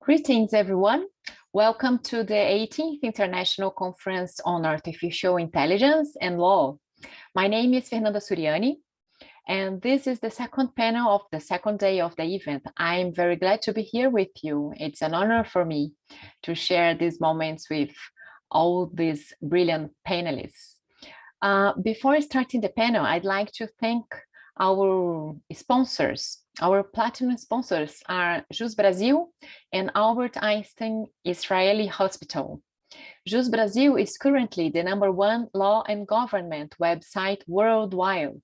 Greetings, everyone. Welcome to the 18th International Conference on Artificial Intelligence and Law. My name is Fernanda Suriani, and this is the second panel of the second day of the event. I'm very glad to be here with you. It's an honor for me to share these moments with all these brilliant panelists. Before starting the panel, I'd like to thank our sponsors. Our platinum sponsors are JUS Brasil and Albert Einstein Israeli Hospital. JUS Brasil is currently the #1 law and government website worldwide,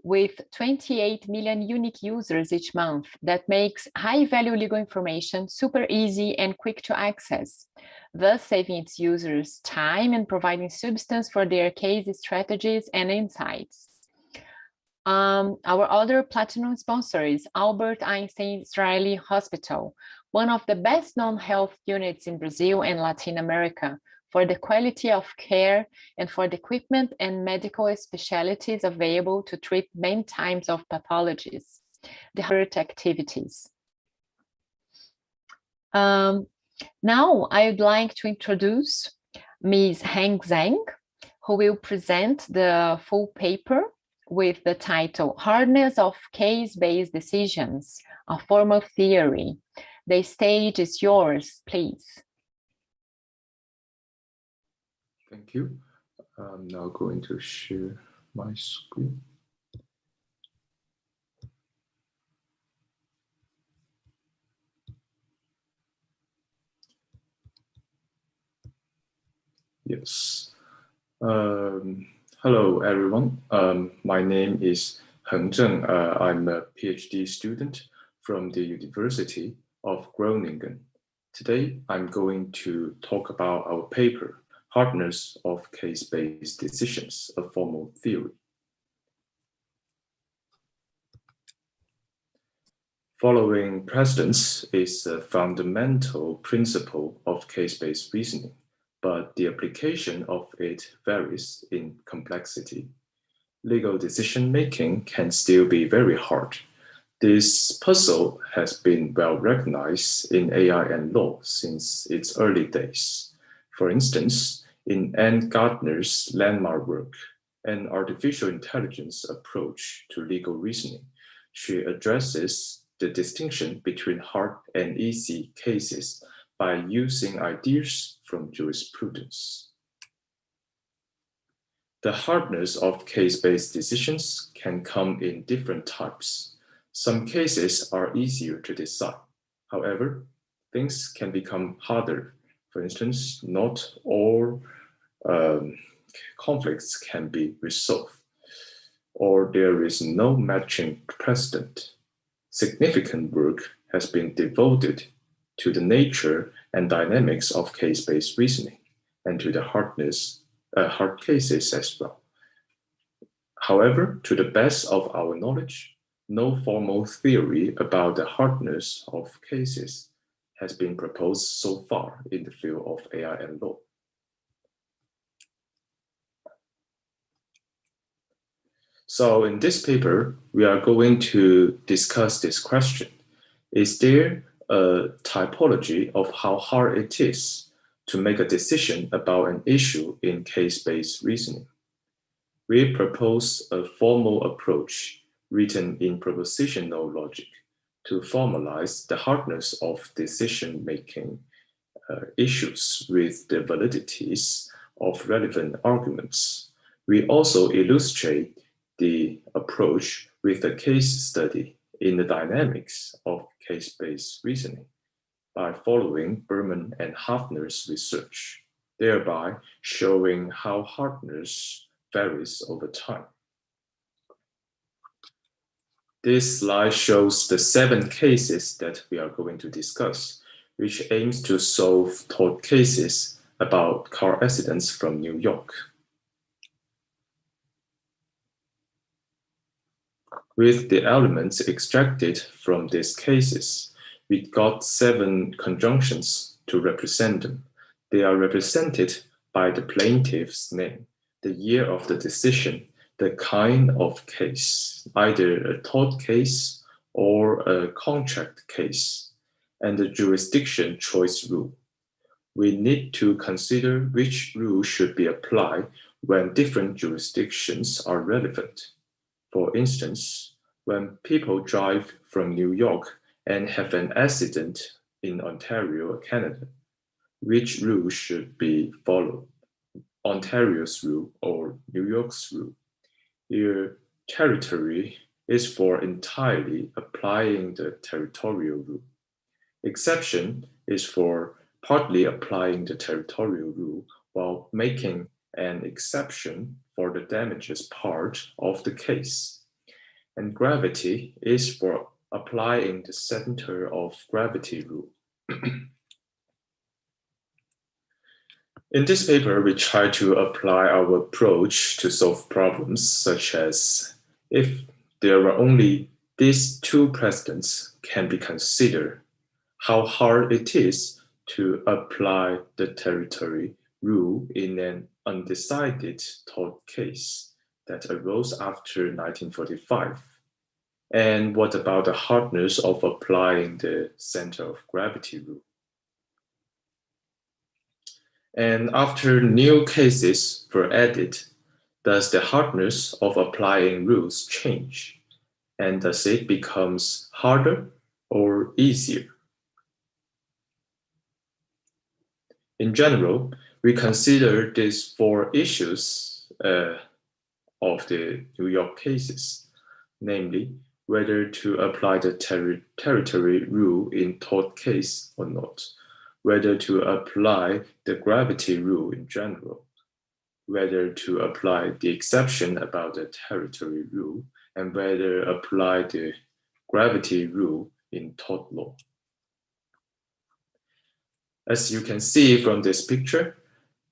with 28 million unique users each month that makes high-value legal information super easy and quick to access, thus saving its users time and providing substance for their case strategies and insights. Our other platinum sponsor is Albert Einstein Israeli Hospital, one of the best-known health units in Brazil and Latin America for the quality of care and for the equipment and medical specialties available to treat many types of pathologies, the heart activities. Now I'd like to introduce Ms. Heng Zhang, who will present the full paper with the title, Hardness of Case-Based Decisions, a Formal Theory. The stage is yours, please. Thank you. I'm now going to share my screen. Yes. Hello, everyone. My name is Heng Zheng. I'm a PhD student from the University of Groningen. Today, I'm going to talk about our paper, Hardness of Case-Based Decisions, a Formal Theory. Following precedents is a fundamental principle of case-based reasoning, but the application of it varies in complexity. Legal decision-making can still be very hard. This puzzle has been well recognized in AI and law since its early days. For instance, in Anne Gardner's landmark work, An Artificial Intelligence Approach to Legal Reasoning, she addresses the distinction between hard and easy cases by using ideas from jurisprudence. The hardness of case-based decisions can come in different types. Some cases are easier to decide. However, things can become harder. For instance, not all conflicts can be resolved, or there is no matching precedent. Significant work has been devoted to the nature and dynamics of case-based reasoning and to the hard cases as well. However, to the best of our knowledge, no formal theory about the hardness of cases has been proposed so far in the field of AI and law. So in this paper, we are going to discuss this question. Is there a typology of how hard it is to make a decision about an issue in case-based reasoning? We propose a formal approach written in propositional logic to formalize the hardness of decision-making issues with the validities of relevant arguments. We also illustrate the approach with a case study in the dynamics of case-based reasoning by following Berman and Hafner's research, thereby showing how hardness varies over time. This slide shows the 7 cases that we are going to discuss, which aims to solve tort cases about car accidents from New York. With the elements extracted from these cases, we got 7 conjunctions to represent them. They are represented by the plaintiff's name, the year of the decision, the kind of case, either a tort case or a contract case. and the jurisdiction choice rule. We need to consider which rule should be applied when different jurisdictions are relevant. For instance, when people drive from New York and have an accident in Ontario, Canada, which rule should be followed? Ontario's rule or New York's rule? Here, territory is for entirely applying the territorial rule. Exception is for partly applying the territorial rule while making an exception for the damages part of the case. And gravity is for applying the center of gravity rule. In this paper, we try to apply our approach to solve problems such as if there are only these two precedents can be considered, how hard it is to apply the territory rule in an undecided tort case that arose after 1945. And what about the hardness of applying the center of gravity rule? And after new cases were added, does the hardness of applying rules change? And does it become harder or easier? In general, we consider these four issues of the New York cases, namely whether to apply the territory rule in tort case or not, whether to apply the gravity rule in general, whether to apply the exception about the territory rule, and whether apply the gravity rule in tort law. As you can see from this picture,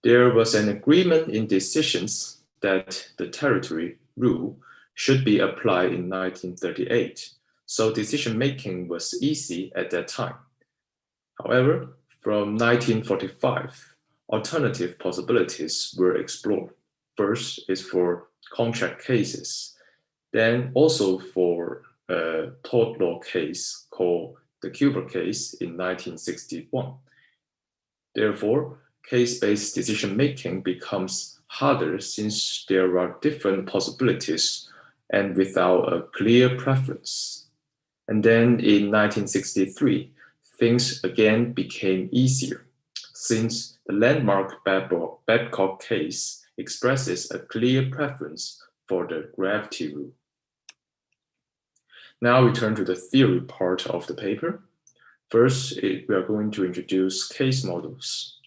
there was an agreement in decisions that the territory rule should be applied in 1938, so decision-making was easy at that time. However, from 1945, alternative possibilities were explored. First is for contract cases, then also for a tort law case called the Cuba case in 1961. Therefore, case-based decision-making becomes harder since there are different possibilities and without a clear preference. And then in 1963, things again became easier, since the landmark Babcock case expresses a clear preference for the gravity rule. Now we turn to the theory part of the paper. First, we are going to introduce case models.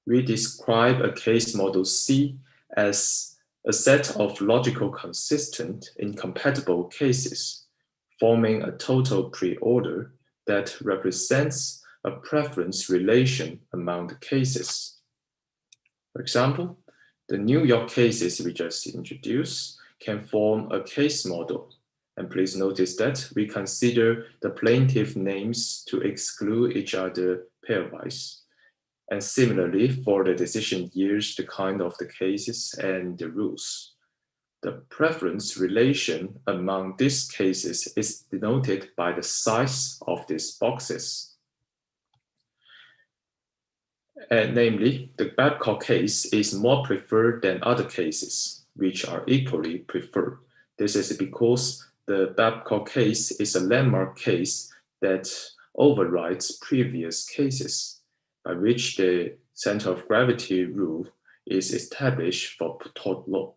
We describe a case model C as a set of logical consistent incompatible cases, forming a total preorder that represents a preference relation among the cases. For example, the New York cases we just introduced can form a case model. And please notice that we consider the plaintiff names to exclude each other pairwise. And similarly, for the decision years, the kind of the cases and the rules. The preference relation among these cases is denoted by the size of these boxes. And namely, the Babcock case is more preferred than other cases, which are equally preferred. This is because the Babcock case is a landmark case that overrides previous cases, by which the center of gravity rule is established for tort law.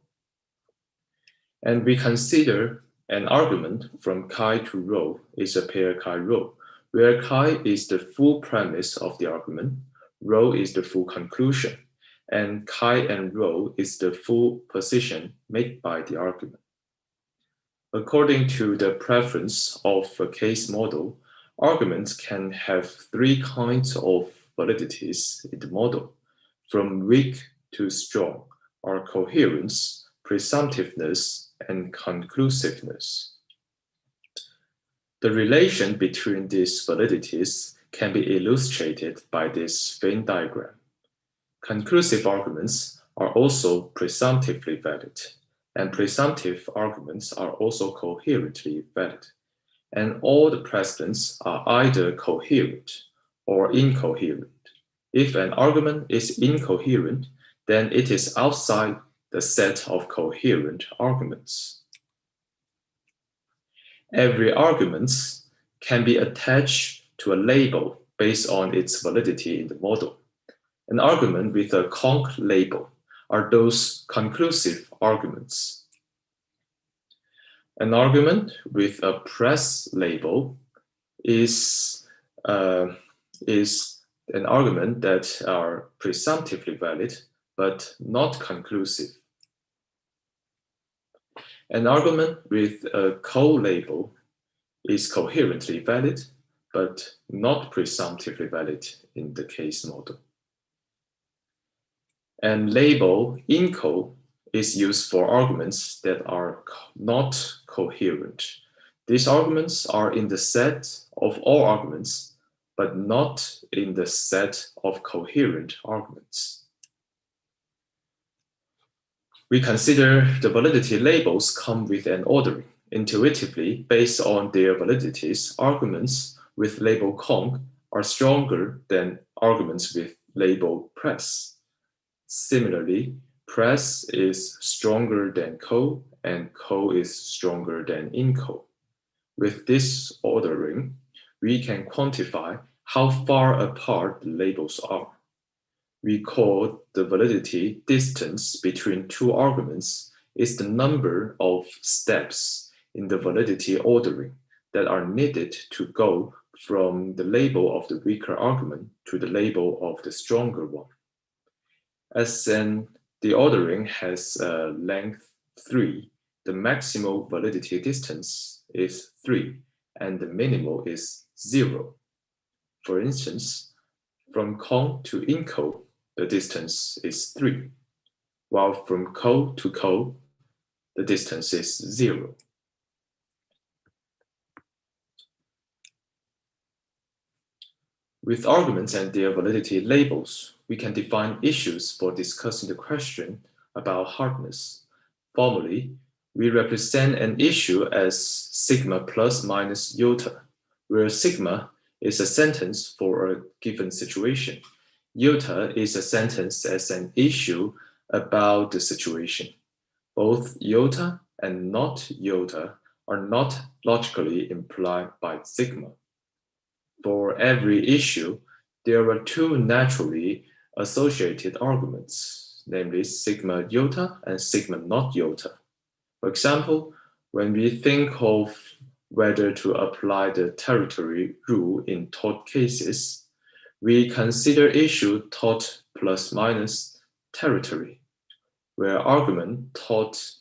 And we consider an argument from chi to rho is a pair chi-rho, where chi is the full premise of the argument, rho is the full conclusion, and chi and rho is the full position made by the argument. According to the preference of a case model, arguments can have three kinds of validities in the model, from weak to strong, are coherence, presumptiveness, and conclusiveness. The relation between these validities can be illustrated by this Venn diagram. Conclusive arguments are also presumptively valid, and presumptive arguments are also coherently valid. and all the precedents are either coherent or incoherent. If an argument is incoherent, then it is outside the set of coherent arguments. Every argument can be attached to a label based on its validity in the model. An argument with a conc label are those conclusive arguments. An argument with a pres label is an argument that are presumptively valid but not conclusive. An argument with a co-label is coherently valid but not presumptively valid in the case model. And label inco is used for arguments that are not coherent. These arguments are in the set of all arguments, but not in the set of coherent arguments. We consider the validity labels come with an ordering. Intuitively, based on their validities, arguments with label conc are stronger than arguments with label pres. Similarly, pres is stronger than co, and co is stronger than inco. With this ordering, we can quantify how far apart the labels are. We call the validity distance between two arguments is the number of steps in the validity ordering that are needed to go from the label of the weaker argument to the label of the stronger one. As the ordering has length 3, the maximal validity distance is 3, and the minimal is 0. For instance, from conc to inco, the distance is 3, while from co to co, the distance is 0. With arguments and their validity labels, we can define issues for discussing the question about hardness. Formally, we represent an issue as sigma plus minus iota, where sigma is a sentence for a given situation. Iota is a sentence as an issue about the situation. Both iota and not iota are not logically implied by sigma. For every issue, there are two naturally associated arguments, namely sigma iota and sigma not iota. For example, when we think of whether to apply the territory rule in tort cases, we consider issue tort plus minus territory, where argument tort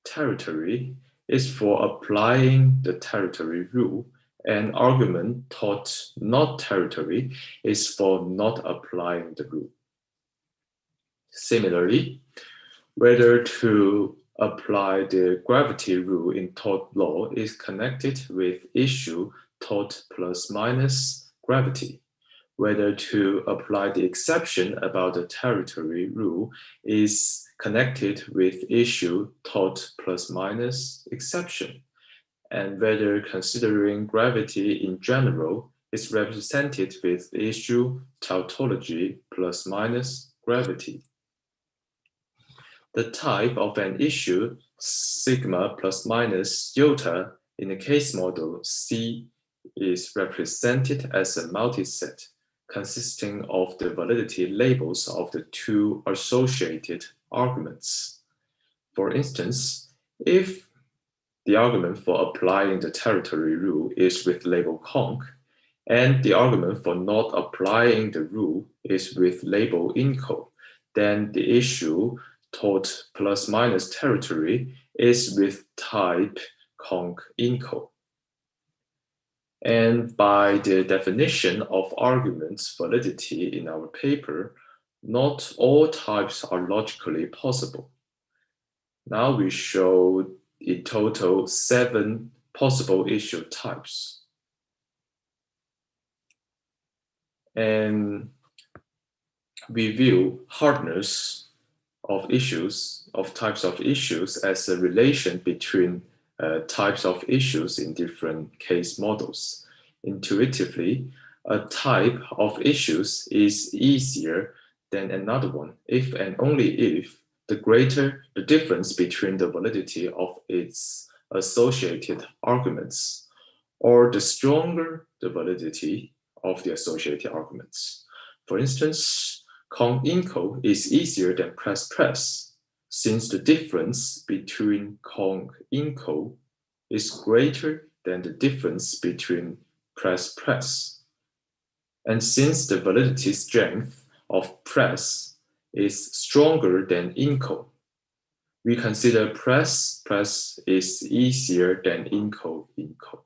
territory is for applying the territory rule, and argument tort not territory is for not applying the rule. Similarly, whether to apply the gravity rule in tort law is connected with issue tort plus minus gravity. Whether to apply the exception about the territory rule is connected with issue tort plus minus exception. And whether considering gravity in general is represented with issue tautology plus minus gravity. The type of an issue sigma plus minus iota in the case model C is represented as a multiset consisting of the validity labels of the two associated arguments. For instance, if the argument for applying the territory rule is with label conc, and the argument for not applying the rule is with label inco, then the issue tort plus minus territory is with type conc inco. And by the definition of arguments validity in our paper, not all types are logically possible. Now we show in total 7 possible issue types. And we view hardness of issues, of types of issues, as a relation between types of issues in different case models. Intuitively, a type of issues is easier than another one if and only if the greater the difference between the validity of its associated arguments, or the stronger the validity of the associated arguments. For instance, Kong-Inco is easier than press-press, since the difference between Kong-Inco is greater than the difference between press-press. And since the validity strength of press is stronger than Inco, we consider press-press is easier than Inco-Inco.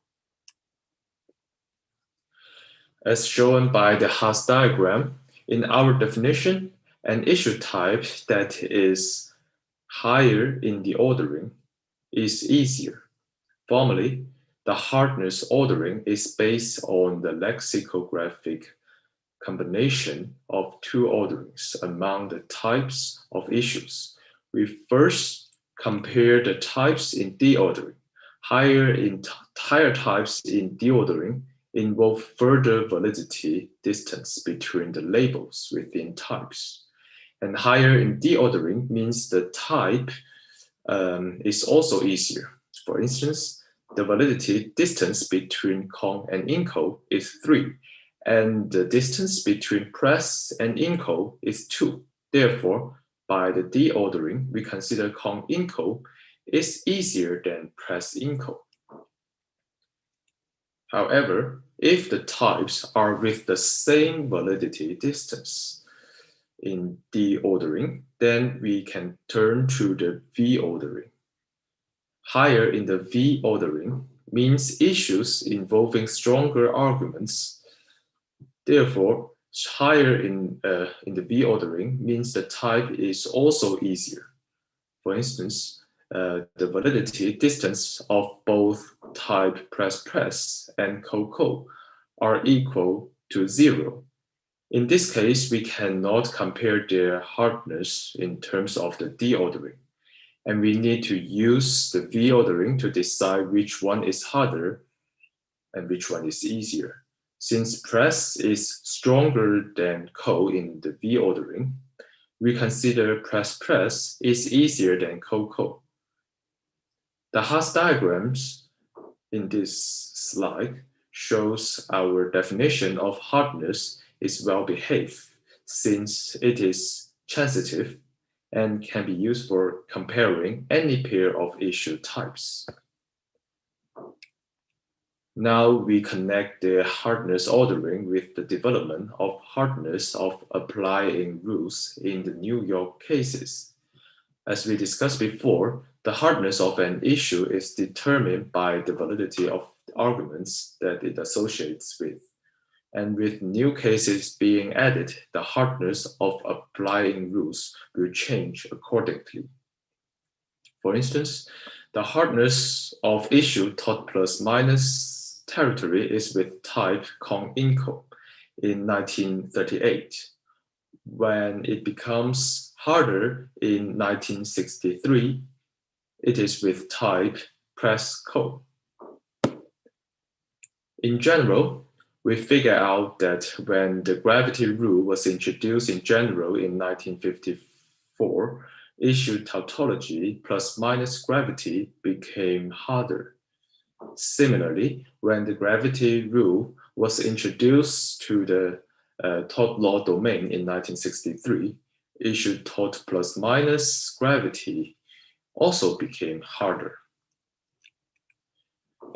As shown by the Haas diagram, in our definition, an issue type that is higher in the ordering is easier. Formally, the hardness ordering is based on the lexicographic combination of two orderings among the types of issues. We first compare the types in D ordering. Higher types in D ordering involve further validity distance between the labels within types. And higher in D ordering means the type is also easier. For instance, the validity distance between Kong and Inco is 3, and the distance between press and Inco is 2. Therefore, by the D ordering, we consider Kong-Inco is easier than press-Inco. However, if the types are with the same validity distance in D ordering, then we can turn to the V ordering. Higher in the V ordering means issues involving stronger arguments. Therefore, higher in the V ordering means the type is also easier. For instance, the validity distance of both type press-press and co-co are equal to 0. In this case, we cannot compare their hardness in terms of the D ordering, and we need to use the V ordering to decide which one is harder and which one is easier. Since press is stronger than co in the V ordering, we consider press-press is easier than co-co. The Haas diagrams in this slide shows our definition of hardness is well-behaved, since it is transitive and can be used for comparing any pair of issue types. Now we connect the hardness ordering with the development of hardness of applying rules in the New York cases. As we discussed before, the hardness of an issue is determined by the validity of the arguments that it associates with. And with new cases being added, the hardness of applying rules will change accordingly. For instance, the hardness of issue taught plus minus territory is with type Kong-Inco in 1938. When it becomes harder in 1963, it is with type press-co. In general, we figure out that when the gravity rule was introduced in general in 1954, issue tautology plus minus gravity became harder. Similarly, when the gravity rule was introduced to the tort law domain in 1963, issue tort plus minus gravity also became harder.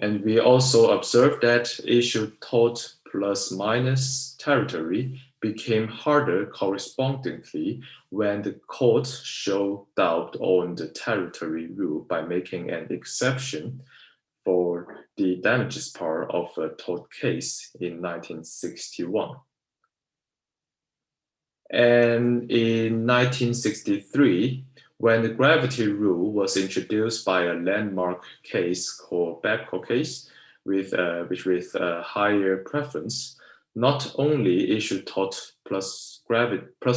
And we also observed that issue tort plus minus territory became harder correspondingly when the court showed doubt on the territory rule by making an exception for the damages part of a tort case in 1961. And in 1963, when the gravity rule was introduced by a landmark case called Babcock case, with higher preference, not only issue tort plus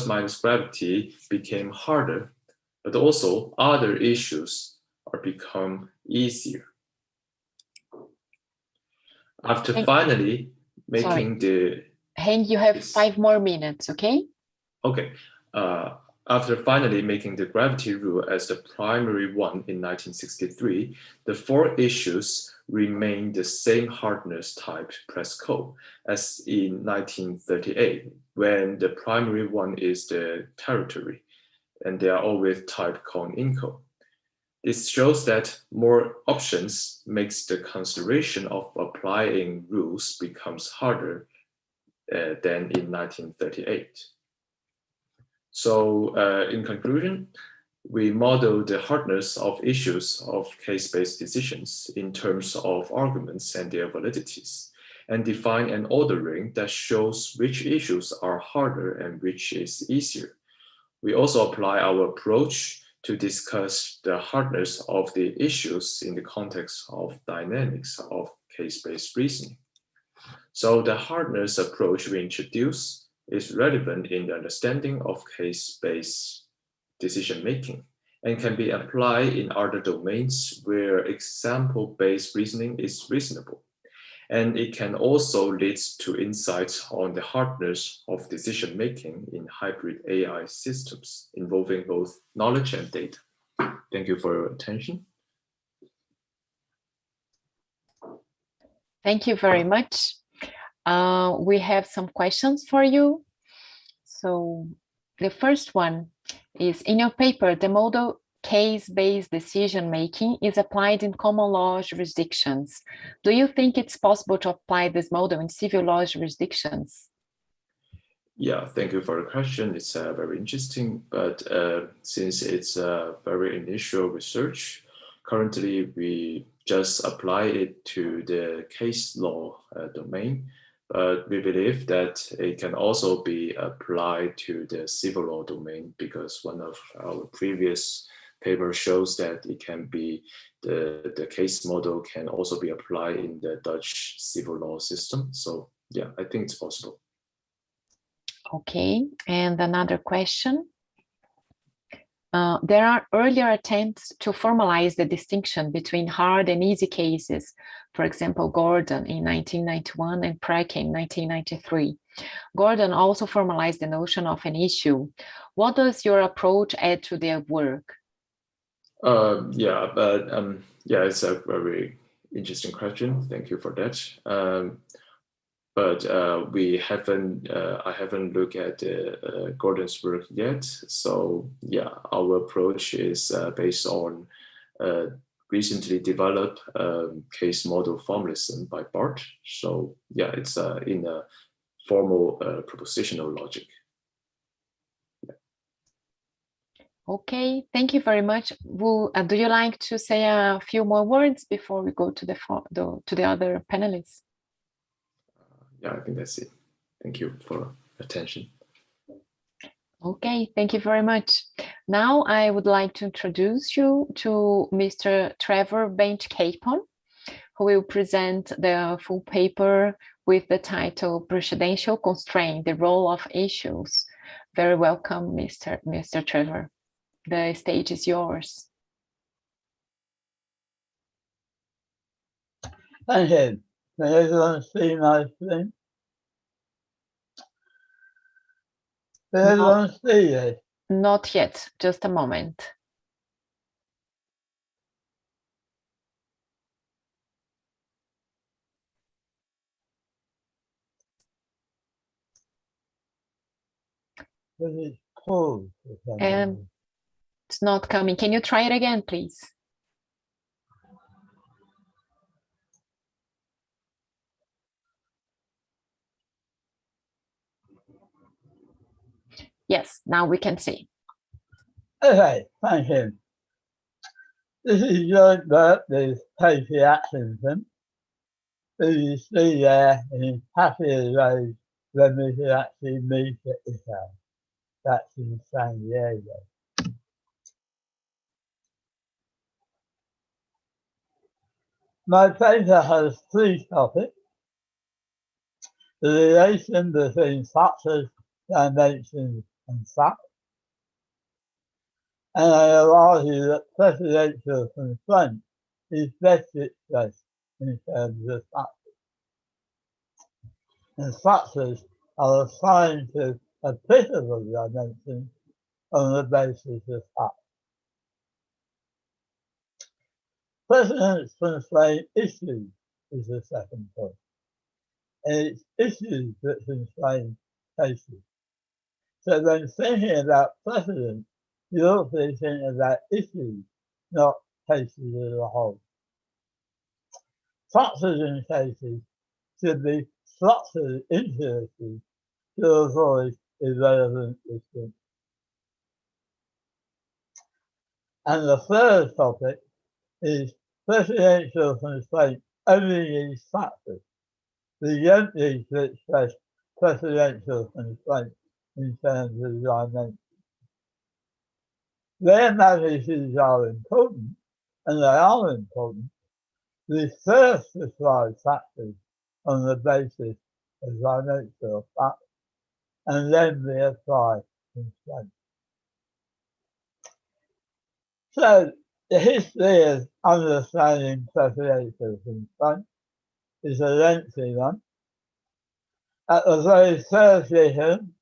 minus gravity became harder, but also other issues are become easier. After Hank, finally sorry, making the Hank, you have this, 5 more minutes, okay? okay. After finally making the gravity rule as the primary one in 1963, the 4 issues remain the same hardness type press code as in 1938, when the primary one is the territory, and they are all with type cone-inco. This shows that more options makes the consideration of applying rules becomes harder than in 1938. So in conclusion, we model the hardness of issues of case-based decisions in terms of arguments and their validities, and define an ordering that shows which issues are harder and which is easier. We also apply our approach to discuss the hardness of the issues in the context of dynamics of case-based reasoning. So the hardness approach we introduce is relevant in the understanding of case-based decision-making and can be applied in other domains where example-based reasoning is reasonable. And it can also lead to insights on the hardness of decision-making in hybrid AI systems involving both knowledge and data. Thank you for your attention. Thank you very much. We have some questions for you. So the first one is, in your paper, the model case-based decision-making is applied in common law jurisdictions. Do you think it's possible to apply this model in civil law jurisdictions? Yeah, thank you for the question. It's very interesting, but since it's a very initial research, currently we just apply it to the case law domain, but we believe that it can also be applied to the civil law domain because one of our previous paper shows that it can be, the case model can also be applied in the Dutch civil law system. So yeah, I think it's possible. Okay, and another question. There are earlier attempts to formalize the distinction between hard and easy cases. For example, Gordon in 1991 and Preke in 1993. Gordon also formalized the notion of an issue. What does your approach add to their work? Yeah, it's a very interesting question. Thank you for that. But we haven't, I haven't looked at Gordon's work yet. So yeah, our approach is based on recently developed case model formalism by Bart. So yeah, it's in a formal propositional logic. Yeah. Okay, thank you very much. Do you like to say a few more words before we go to the other panelists? Yeah, I think that's it. Thank you for attention. Okay, thank you very much. Now I would like to introduce you to Mr. Trevor Bench-Capon, who will present the full paper with the title Prudential Constraint, the Role of Issues. Very welcome, Mr. Trevor. The stage is yours. Thank you. Can everyone see my screen? Can everyone see it? Not yet, just a moment. It's cold. It's not coming. Can you try it again, please? Yes, now we can see. Okay, thank you. This is your work with Casey Atkinson, who you see there in Happy Road when we could actually meet at ICAIL. That's in San Diego. My paper has 3 topics: the relation between factors, dimensions, and facts. And I will argue that precedential constraint is best expressed in terms of factors. and factors are assigned to applicable dimensions on the basis of facts. Precedents constrain issues is the second point, and it's issues that constrain cases. So when thinking about precedents, you also think about issues, not cases as a whole. Factors in cases should be structured into issues to avoid irrelevant issues. And the third topic is presidential constraint only needs factors. We don't need to express presidential constraint in terms of dimension. Where magnitudes are important, and they are important, we first describe factors on the basis of dimensional facts, and then we apply constraints. So, the history of understanding presidential constraint is a lengthy one. At the very first edition,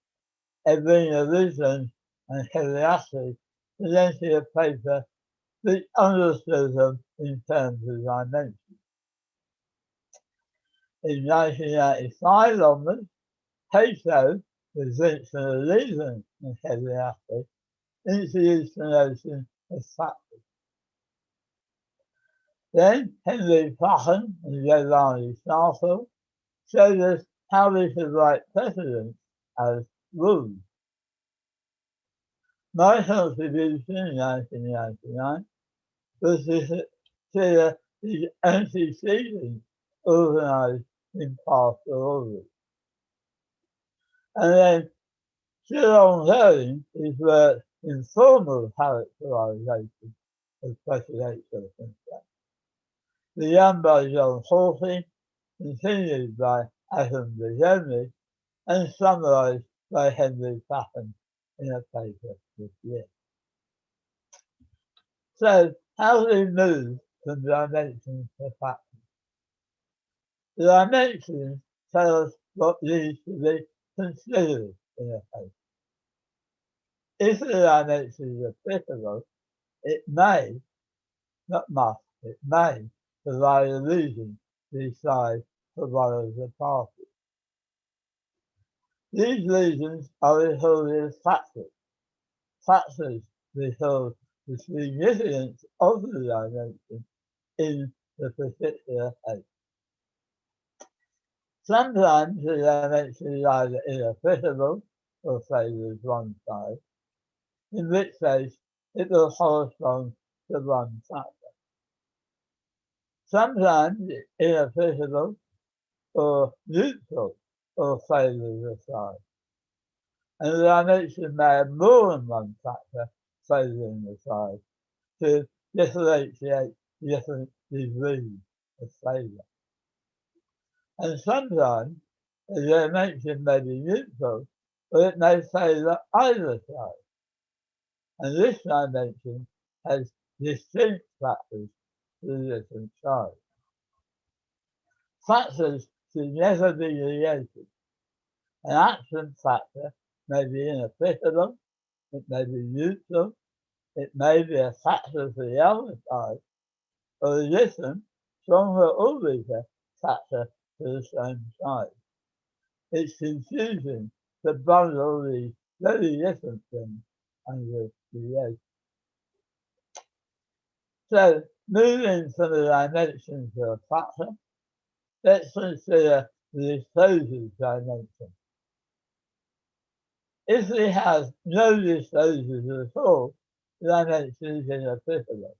Edwina Wisdom and Henry Ashley presented a paper which understood them in terms of dimension. In 1985 onwards, Cato, with Vincent Leland and Henry Ashley, introduced the notion of factors. Then Henry Plachen and Giovanni Starfield showed us how we could write precedents as rules. My contribution in 1999 was to consider the antecedents organised in partial order. And then still ongoing is work in formal characterization of presidential constraint. Began by John Hawking, continued by Adam Biennially, and summarized by Henry Plachen in a paper this year. So, how do we move from dimensions to factors? The dimensions tell us what needs to be considered in a case. If the dimension is applicable, it may, not must, it may provide a reason to decide for one of the parties. These reasons are referred as factors. Factors refer the significance of the dimension in the particular case. Sometimes the dimension is either inapplicable or favours one side, in which case it will correspond to one factor. Sometimes it's inapplicable or neutral or favours a side, and the dimension may have more than one factor favouring the side to differentiate different degrees of favour. And sometimes the dimension may be neutral, or it may favour either side. And this dimension has distinct factors to different sides. Factors should never be related. An action factor may be inapplicable, it may be neutral, it may be a factor for the other side, or a different, stronger or weaker factor to the same side. It's confusing to bundle these very different things under relation. So, moving from the dimension to a factor, let's consider the disclosures dimension. If we have no disclosures at all, the dimension is inapplicable.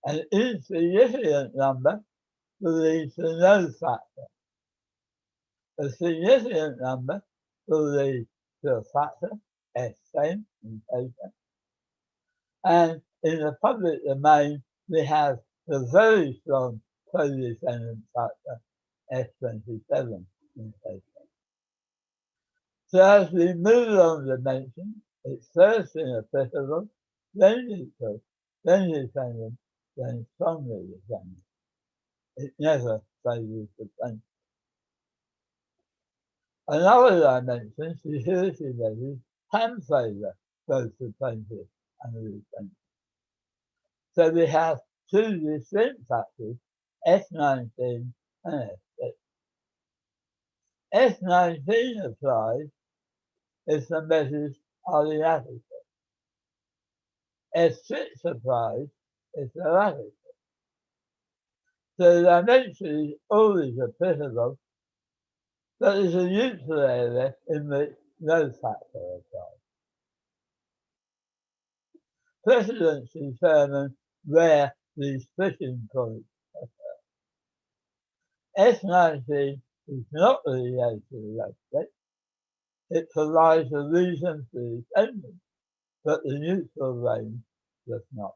An insignificant number will lead to no factor. A significant number will lead to a factor, S10 in paper. And in the public domain, we have the very strong co-dependent factor, S27 in paper. So as we move along the dimension, it's first inapplicable, then neutral, then dependent, then strongly dependent. It never favours the same. Another dimension, security measures can favour both the plaintiff and the defendant. So we have two distinct factors, S19 and S6. S19 applies if the measures are inadequate. S6 applies if they're adequate. So the dimension is always applicable, but there's a neutral area in which no factor applies. Precedents determine where these switching points occur. S19 is not related to the aspect. It provides a reason for the defendant, but the neutral range does not.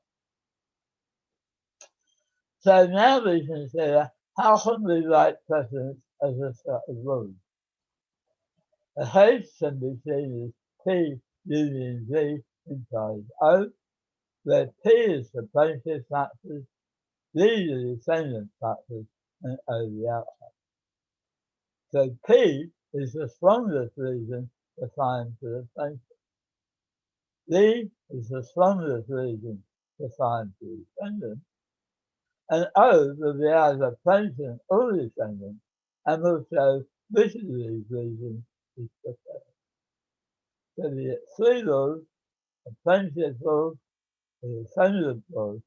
So now we consider how can we write precedents as a set of rules. A case can be seen as P union V implies O, where P is the plaintiff factors, V the defendant factors, and O the outcome. So P is the strongest reason assigned to the plaintiff. V is the strongest reason assigned to the defendant. And O will be either plaintiff or defendant, and will show which of these reasons is preferred. So we get three rules: a plaintiff rule, a defendant rule,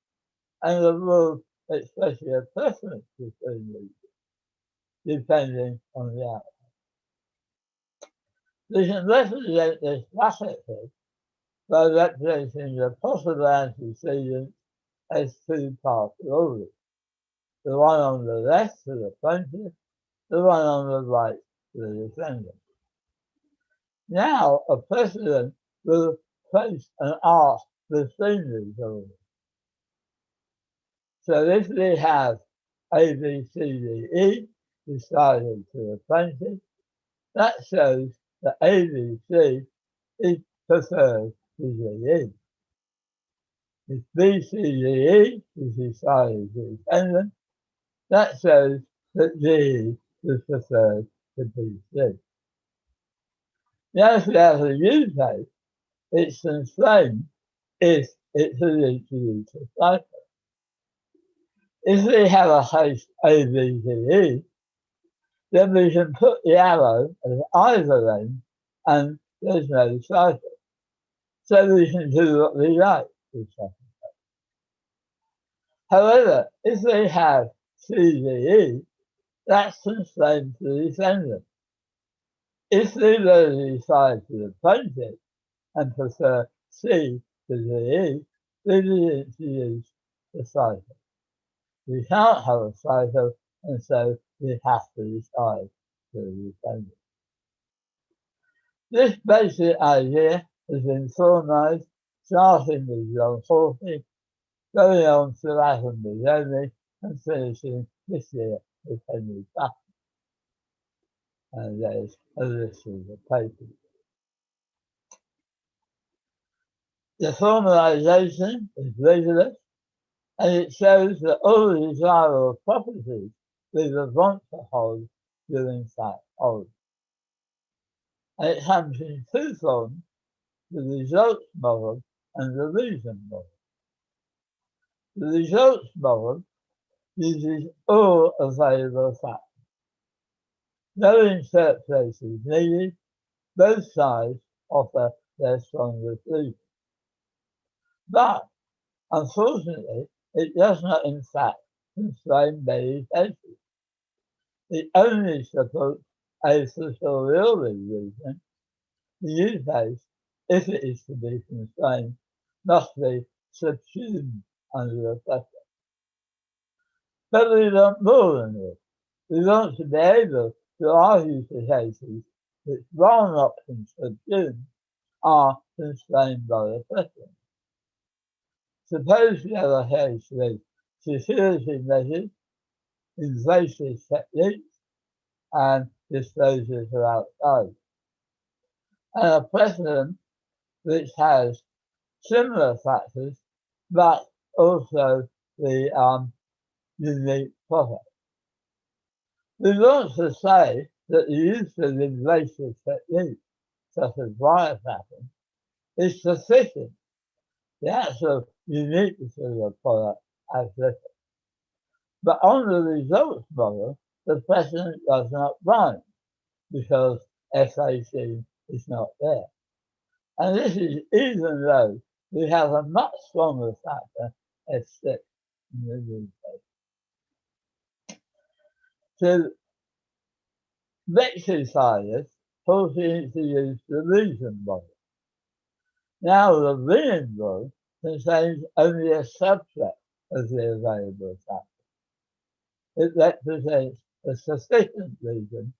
and a rule expressing a preference between these, depending on the outcome. We can represent this graphically by representing the possible antecedents as two parts rules. The one on the left for the plaintiff, the one on the right for the defendant. Now a precedent will place an arc between these rules. So if we have A, B, C, D, E decided to the plaintiff, that shows that A, B, C is preferred to D, E. If B, C, D, E is decided to the defendant, that shows that D is preferred to B, C. Now if we have a U case, it's constrained if it's a reproducible cycle. If we have a case A, B, C, E, then we can put the arrow at either end and there's no cycle. So we can do what we like with cycle. However, if we have C, D, E, that's constrained to the defendant. If we were to decide to the plaintiff and prefer C to D, E, we need to use the cycle. We can't have a cycle, and so we have to decide to the defendant. This basic idea has been formalized starting with John 40, going on to Adam Biennially, and finishing this year with Henry Buffett. And there's a list of the papers. The formalization is rigorous, and it shows that all the desirable properties we would want to hold do in fact hold. And it comes in two forms: the results model and the reason model. The results model uses all available factors. No interpretation is needed. Both sides offer their strongest reason. But, unfortunately, it does not in fact constrain many cases. It only supports a certiorari reason. The new case, if it is to be constrained, must be subsumed under the pressure. But we want more than this. We want to be able to argue for cases which, while not subsumed, are constrained by the pressure. Suppose we have a case with security measures, invasive techniques, and disclosures are outside, and a precedent which has similar factors, but also the unique product. We want to say that the use of invasive techniques, such as wiretapping, is sufficient. The actual uniqueness of the product as little. But on the results model, the precedent does not bind because SAC is not there. And this is even though we have a much stronger factor S6 in the new case. To rectify this, proceedings to use the reason model. Now the reason model contains only a subset of the available factors. It represents a sufficient reason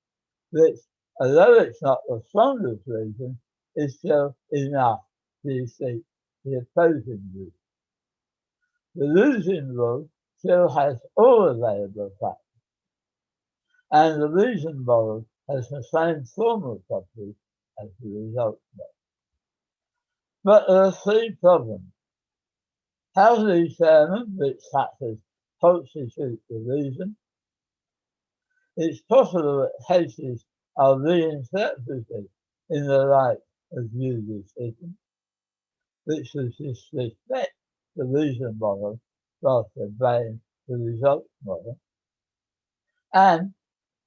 which, although it's not the strongest reason, is still enough to defeat the opposing reason. The losing rule still has all available factors, and the reason model has the same formal properties as the result model. But there are three problems. How to determine which factors constitute the reason? It's possible that cases are reinterpreted in the light of new decisions, which would disrespect the reason model rather than obeying the results model. And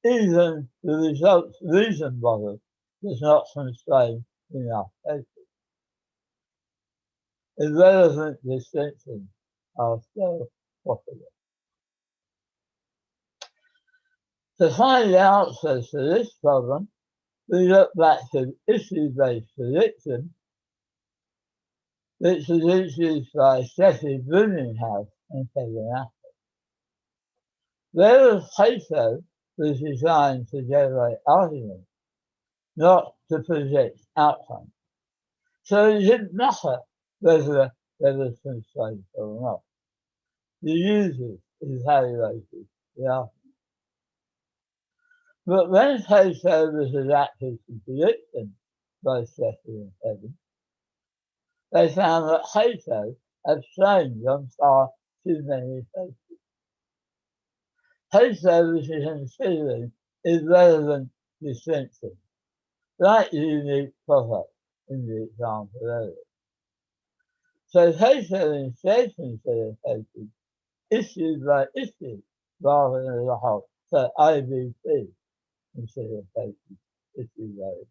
even the results reason model does not constrain enough cases. Irrelevant distinctions are still possible. To find the answers to this problem, we look back to issue-based prediction, which was introduced by Jeffrey Bruninghouse and Kevin Apple. Whereas Plato was designed to generate arguments, not to predict outcomes. So it didn't matter whether there was constraint or not. The user evaluated the argument. But when Plato was adapted to prediction by Jeffrey and Kevin, they found that Plato abstained on far too many cases. Plato was considering irrelevant distinctions, like the unique product in the example earlier. So Plato instead considered cases issue by issue rather than as a whole. So IBC considered cases issue by issue.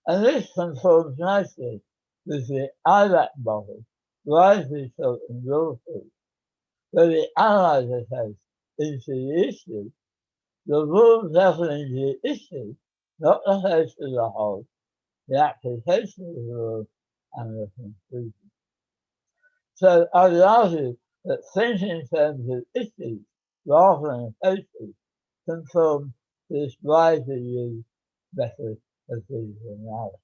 And this conforms nicely with the IAAIL model, widely taught in law schools, where we analyze a case into the issue, the rule governing the issue, not the case as a whole, the application of the rule and the conclusion. So I would argue that thinking in terms of issues rather than cases conforms to this widely used method of reason analysis.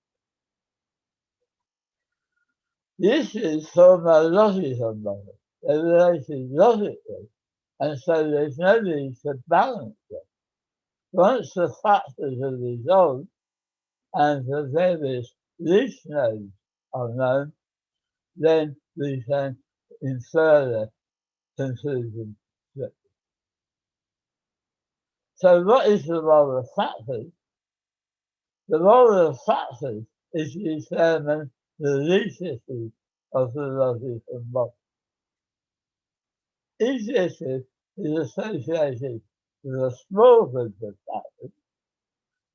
The issues form a logical model. They're related logically, and so there's no need to balance them. Once the factors are resolved and the various least nodes are known, then we can infer the conclusion. So what is the role of factors? The role of factors is to determine the least of the logical model. Each issue is associated with a small group of factors.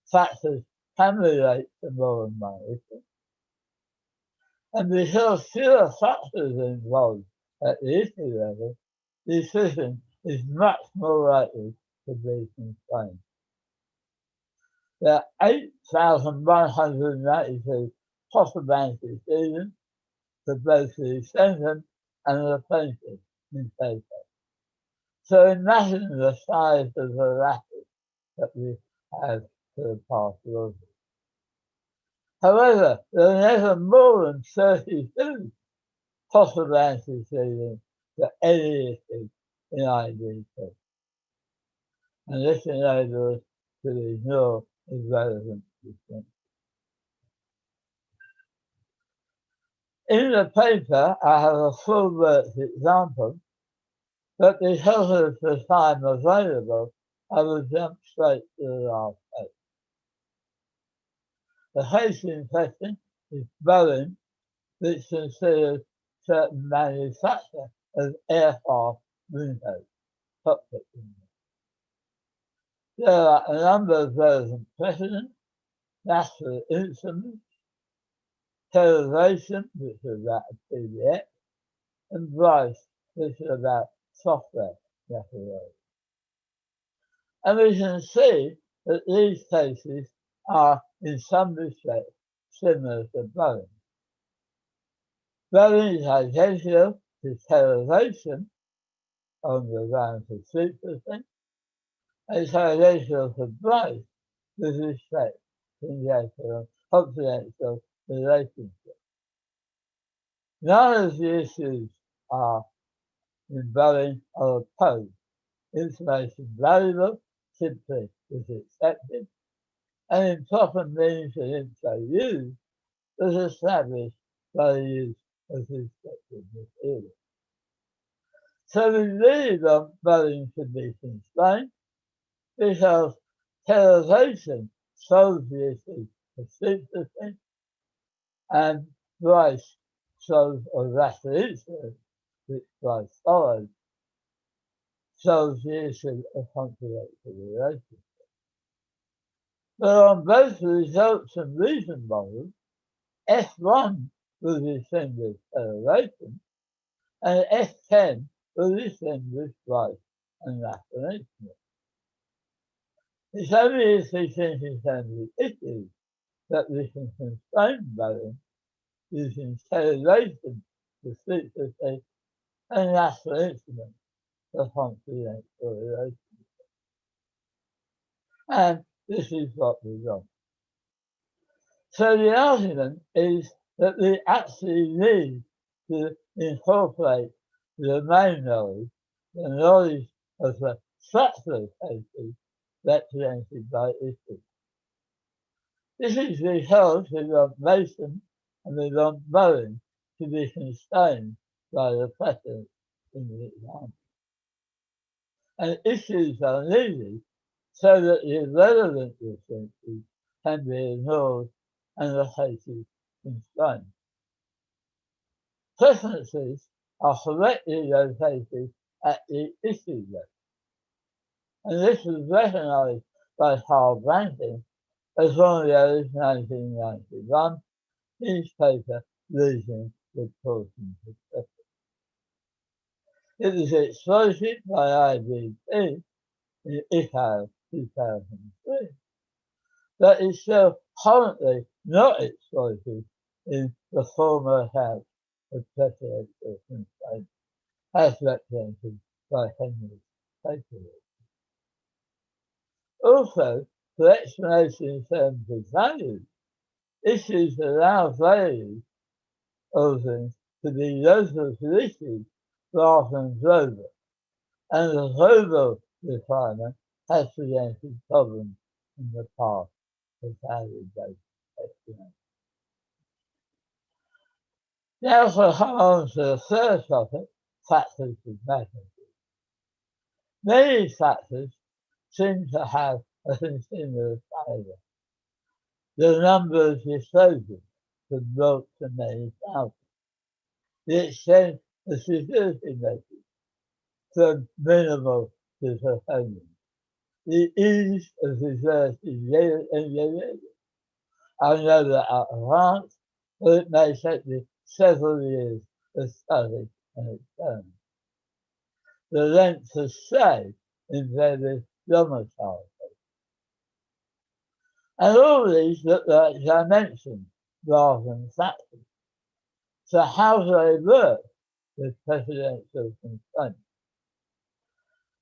Factors can relate to more than one issue. And because fewer factors are involved at the issue level, the decision is much more likely to be constrained. There are 8,192 possible decisions for both the defendant and the plaintiff in paper. So imagine the size of the lattice that we have for the past law. However, there are never more than 32 possible antecedents for any issue in IDP. And this enables us to ignore irrelevant distinctions. In the paper, I have a full-worked example, but because of the time available, I will jump straight to the last page. The case in question is Boeing, which considers certain manufacture of aircraft windows, cockpit windows. There are a number of relevant precedents: national instruments, television, which is about a PBX, and Bryce, which is about software methodology. And we can see that these cases are, in some respects, similar to Boeing. Boeing is identical to television on the grounds of secrecy, and it's identical to Bryce with respect to the confidential relationship. None of the issues are in Boeing are opposed. Information valuable simply is accepted, and improper means of info use was established by the use of respective material. So we really want Boeing to be constrained because television solves the issue of secrecy, and Bryce solves, or rational instruments, which Bryce followed, solves the issue of confidential relationship. But on both the results and reason models, F1 will distinguish television, and F10 will distinguish Bryce and rational instruments. It's only if we think in terms of issues that we can constrain Boeing using television for secrecy and rational instruments for confidential relationship. And this is what we've done. So the argument is that we actually need to incorporate the main knowledge, the knowledge of the structural cases represented by issues. This is because we want Mason and we want Boeing to be constrained by the precedents in the example. And issues are needed so that the irrelevant differences can be ignored and the cases constrained. Preferences are correctly located at the issue level. And this was recognized by Carl Brankin as one of those 1991 newspaper losing the portion of preference. It was exploited by IBP in ICAIL 2003, but it's still currently not exploited in the former House of Presidential Constraint, as represented by Henry paperwork. Also, for explanation in terms of value, issues allow values of things to be local to issues rather than global, and the global requirement has presented problems in the past for value-based explanation. Now for come on to the third topic, factors of magnitude. Many factors seem to have a continuous favour. The number of disclosures from bulk to many thousands. The extent of security measures from minimal to profound. The ease of research engineering. I know that at advance, but it may take me several years of study and experiment. The length of stay in various domiciles. And all these look like dimensions rather than factors. So how do they work with presidential constraints?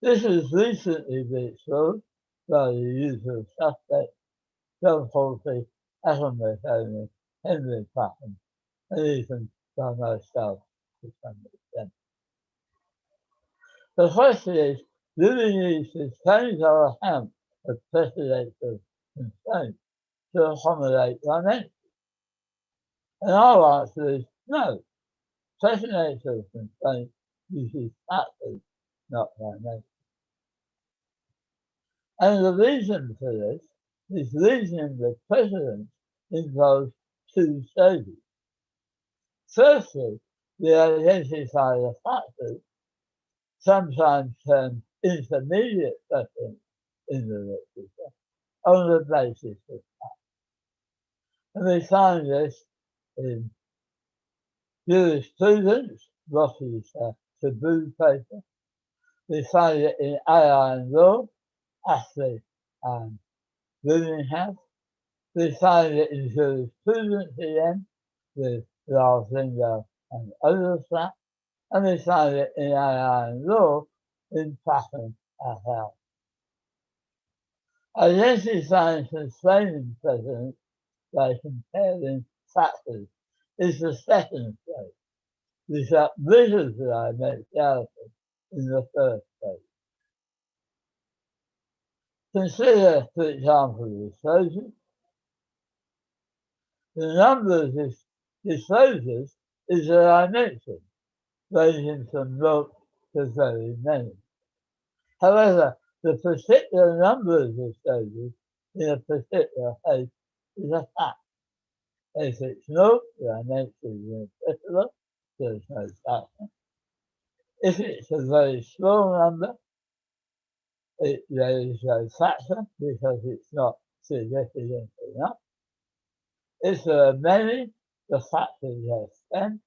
This has recently been explored by the usual suspects, John Halsey, Adam Mahoney, Henry Clapham, and even by myself to some extent. The question is, do we need to change our account of presidential constraints to accommodate dimensions? And our answer is no. Presidential constraints uses factors, not dimensions. And the reason for this is reasoning with precedents involves two stages. Firstly, we identify the factors, sometimes termed intermediate precedents in the literature, on the basis of facts. And we find this in jurisprudence, what is a taboo paper. We find it in IAAIL law, Ashley and Willingham. We find it in jurisprudence again, with Lars Lindau and others, and we find it in IAAIL law in Pattern et al. Identifying constraining precedents by comparing factors is the second stage. We shall visualize reality in the first stage. Consider, for example, disclosures. The number of disclosures is a dimension, ranging from naught to very many. However, the particular number of disclosures in a particular case is a fact. If it's naught, the dimension is impossible, there's no factor. If it's a very small number, there is no factor because it's not significant enough. If there are many, the factor is less 10.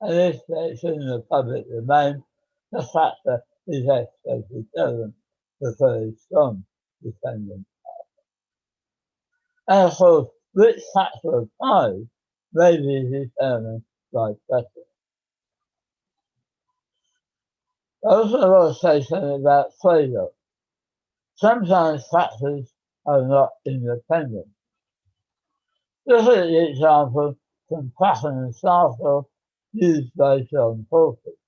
And if it's in the public domain, the factor is x87, the very strong dependent factor. And of course, which factor applies may be determined by precedent. I also want to say something about trade-off. Sometimes factors are not independent. Look at the example from Pattern and Starfield used based on portraits.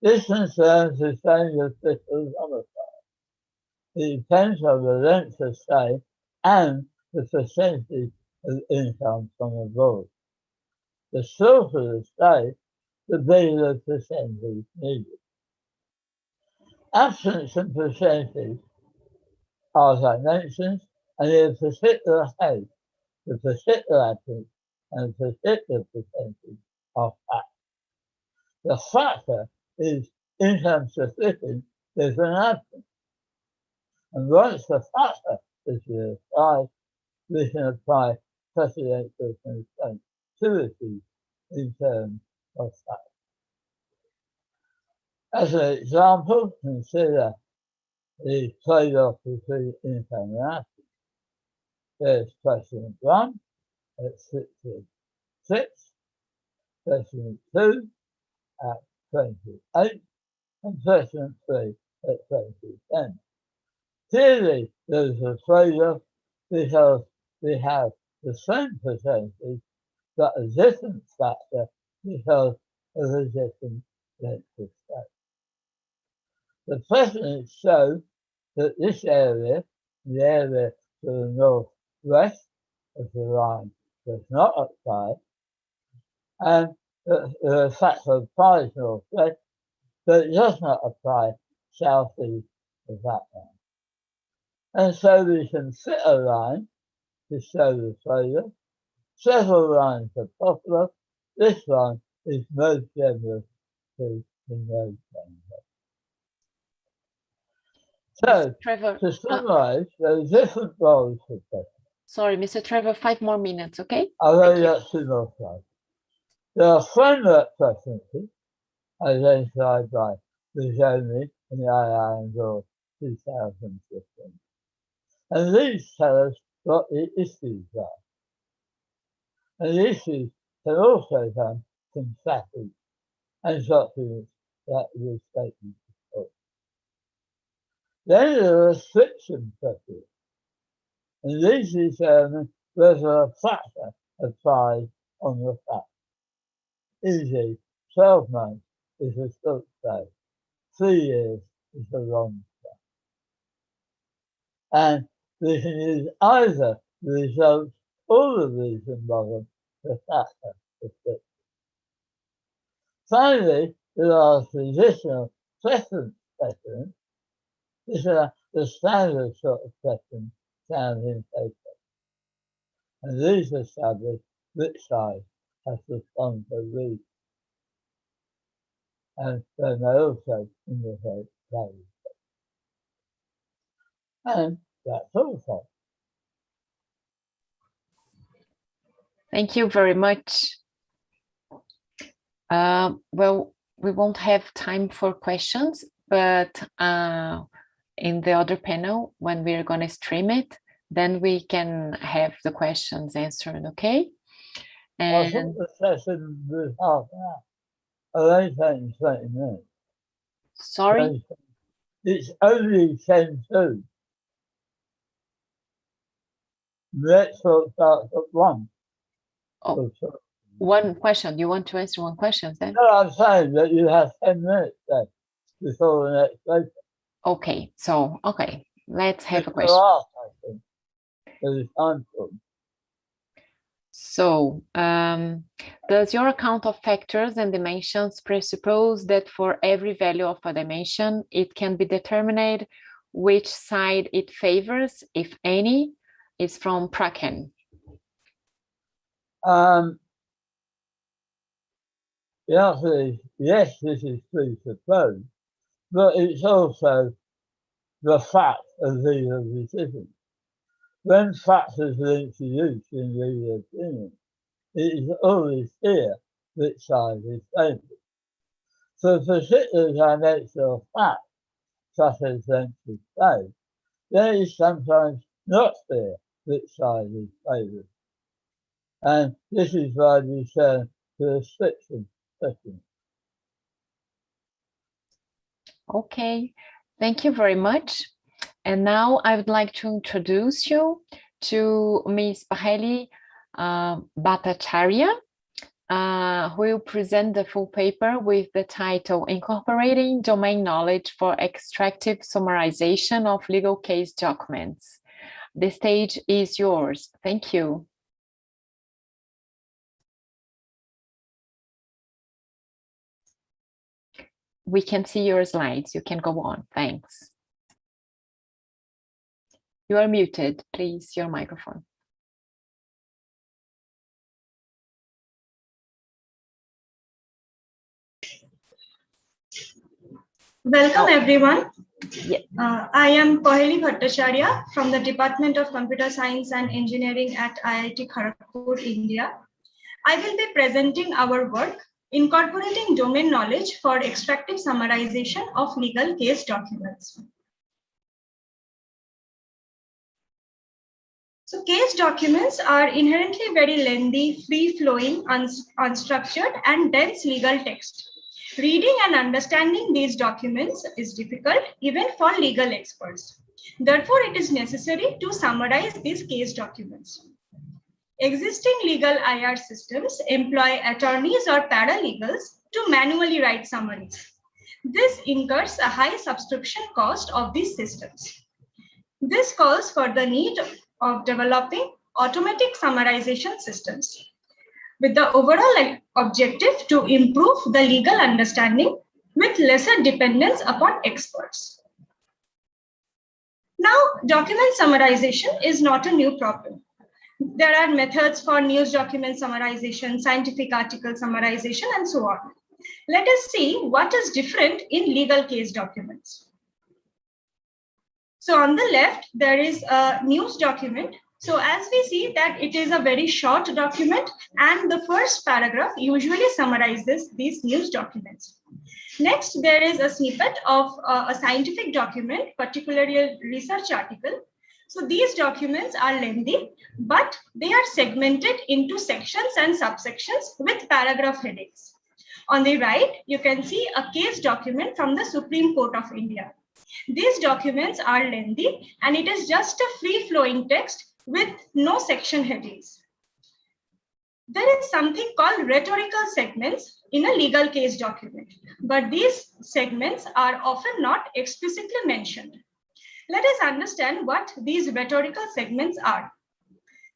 This concerns the same as official homicide. It depends on the length of stay and the percentage of income from abroad. The shorter the stay, the bigger the percentage needed. Absence and percentage are, as I mentioned, and in a particular case, the particular absence and particular percentage are facts. The factor is income sufficient with an absence. And once the factor is applied, we can apply precedential constraints to it in terms of facts. As an example, consider the trade-off between income and absence. There's precedent 1 at 66, precedent 2 at 28, and precedent 3 at 2010. Clearly, there's a trade-off because we have the same percentage, but a different factor because of a different length of stay. The precedents show that this area, the area to the northwest of the line, does not apply, and the factor applies northwest, but it does not apply southeast of that line. And so we can fit a line to show the trade-off. Several lines are possible. This one is most generous to the most generous. So, Trevor, to summarize, there are different roles for precedents. sorry, Mr. Trevor, 5 more minutes, okay? I've only got 2 more slides. There are framework precedents identified by Boeing in the IAAIL law 2015. And these tell us what the issues are. And the issues can also come from statutes and documents that the statement before. Then there are restriction precedents, and these determine whether a factor applies on the fact. E.g., 12 months is a short stay, 3 years is a long stay. And we can use either the results or the reason model to factor restriction. Finally, there are traditional precedent precedents, which are the standard sort of questions found in paper. And these establish which side has responded to these. And then they also indicate values. And that's also. Thank you very much. Well, we won't have time for questions, but in the other panel, when we're going to stream it, then we can have the questions answered, okay? I think the session will be half an hour. Are they taking 20 minutes? Sorry? It's only 10:02. Let's start at 1. Oh, one question. You want to answer one question then? No, I'm saying that you have 10 minutes then before the next paper. Okay, so, okay, let's have a It's the question. last, I think. There is time for them. So, does your account of factors and dimensions presuppose that for every value of a dimension, it can be determined which side it favors, if any, is from Praken? The answer is yes, this is presupposed, but it's also the fact of legal decision. When factors linked to use in legal opinion, it is always clear which side is favored. For particular dimensional facts, such as length of stay, there is sometimes not clear which side is favored. And this is why we turn to restriction questions. Okay, thank you very much. And now I would like to introduce you to Ms. Paheli Bhattacharya, who will present the full paper with the title Incorporating Domain Knowledge for Extractive Summarization of Legal Case Documents. The stage is yours. Thank you. We can see your slides. You can go on. Thanks. You are muted. Please, your microphone. Welcome, everyone. Yes. I am Paheli Bhattacharya from the Department of Computer Science and Engineering at IIT Kharagpur, India. I will be presenting our work, Incorporating Domain Knowledge for Extractive Summarization of Legal Case Documents. So case documents are inherently very lengthy, free-flowing, unstructured, and dense legal text. Reading and understanding these documents is difficult even for legal experts. Therefore, it is necessary to summarize these case documents. Existing legal IR systems employ attorneys or paralegals to manually write summaries. This incurs a high subscription cost of these systems. This calls for the need of developing automatic summarization systems, with the overall objective to improve the legal understanding with lesser dependence upon experts. Now, document summarization is not a new problem. There are methods for news document summarization, scientific article summarization, and so on. Let us see what is different in legal case documents. So on the left, there is a news document. So as we see that it is a very short document, and the first paragraph usually summarizes these news documents. Next, there is a snippet of a scientific document, particularly a research article. So these documents are lengthy, but they are segmented into sections and subsections with paragraph headings. On the right, you can see a case document from the Supreme Court of India. These documents are lengthy, and it is just a free-flowing text with no section headings. There is something called rhetorical segments in a legal case document, but these segments are often not explicitly mentioned. Let us understand what these rhetorical segments are.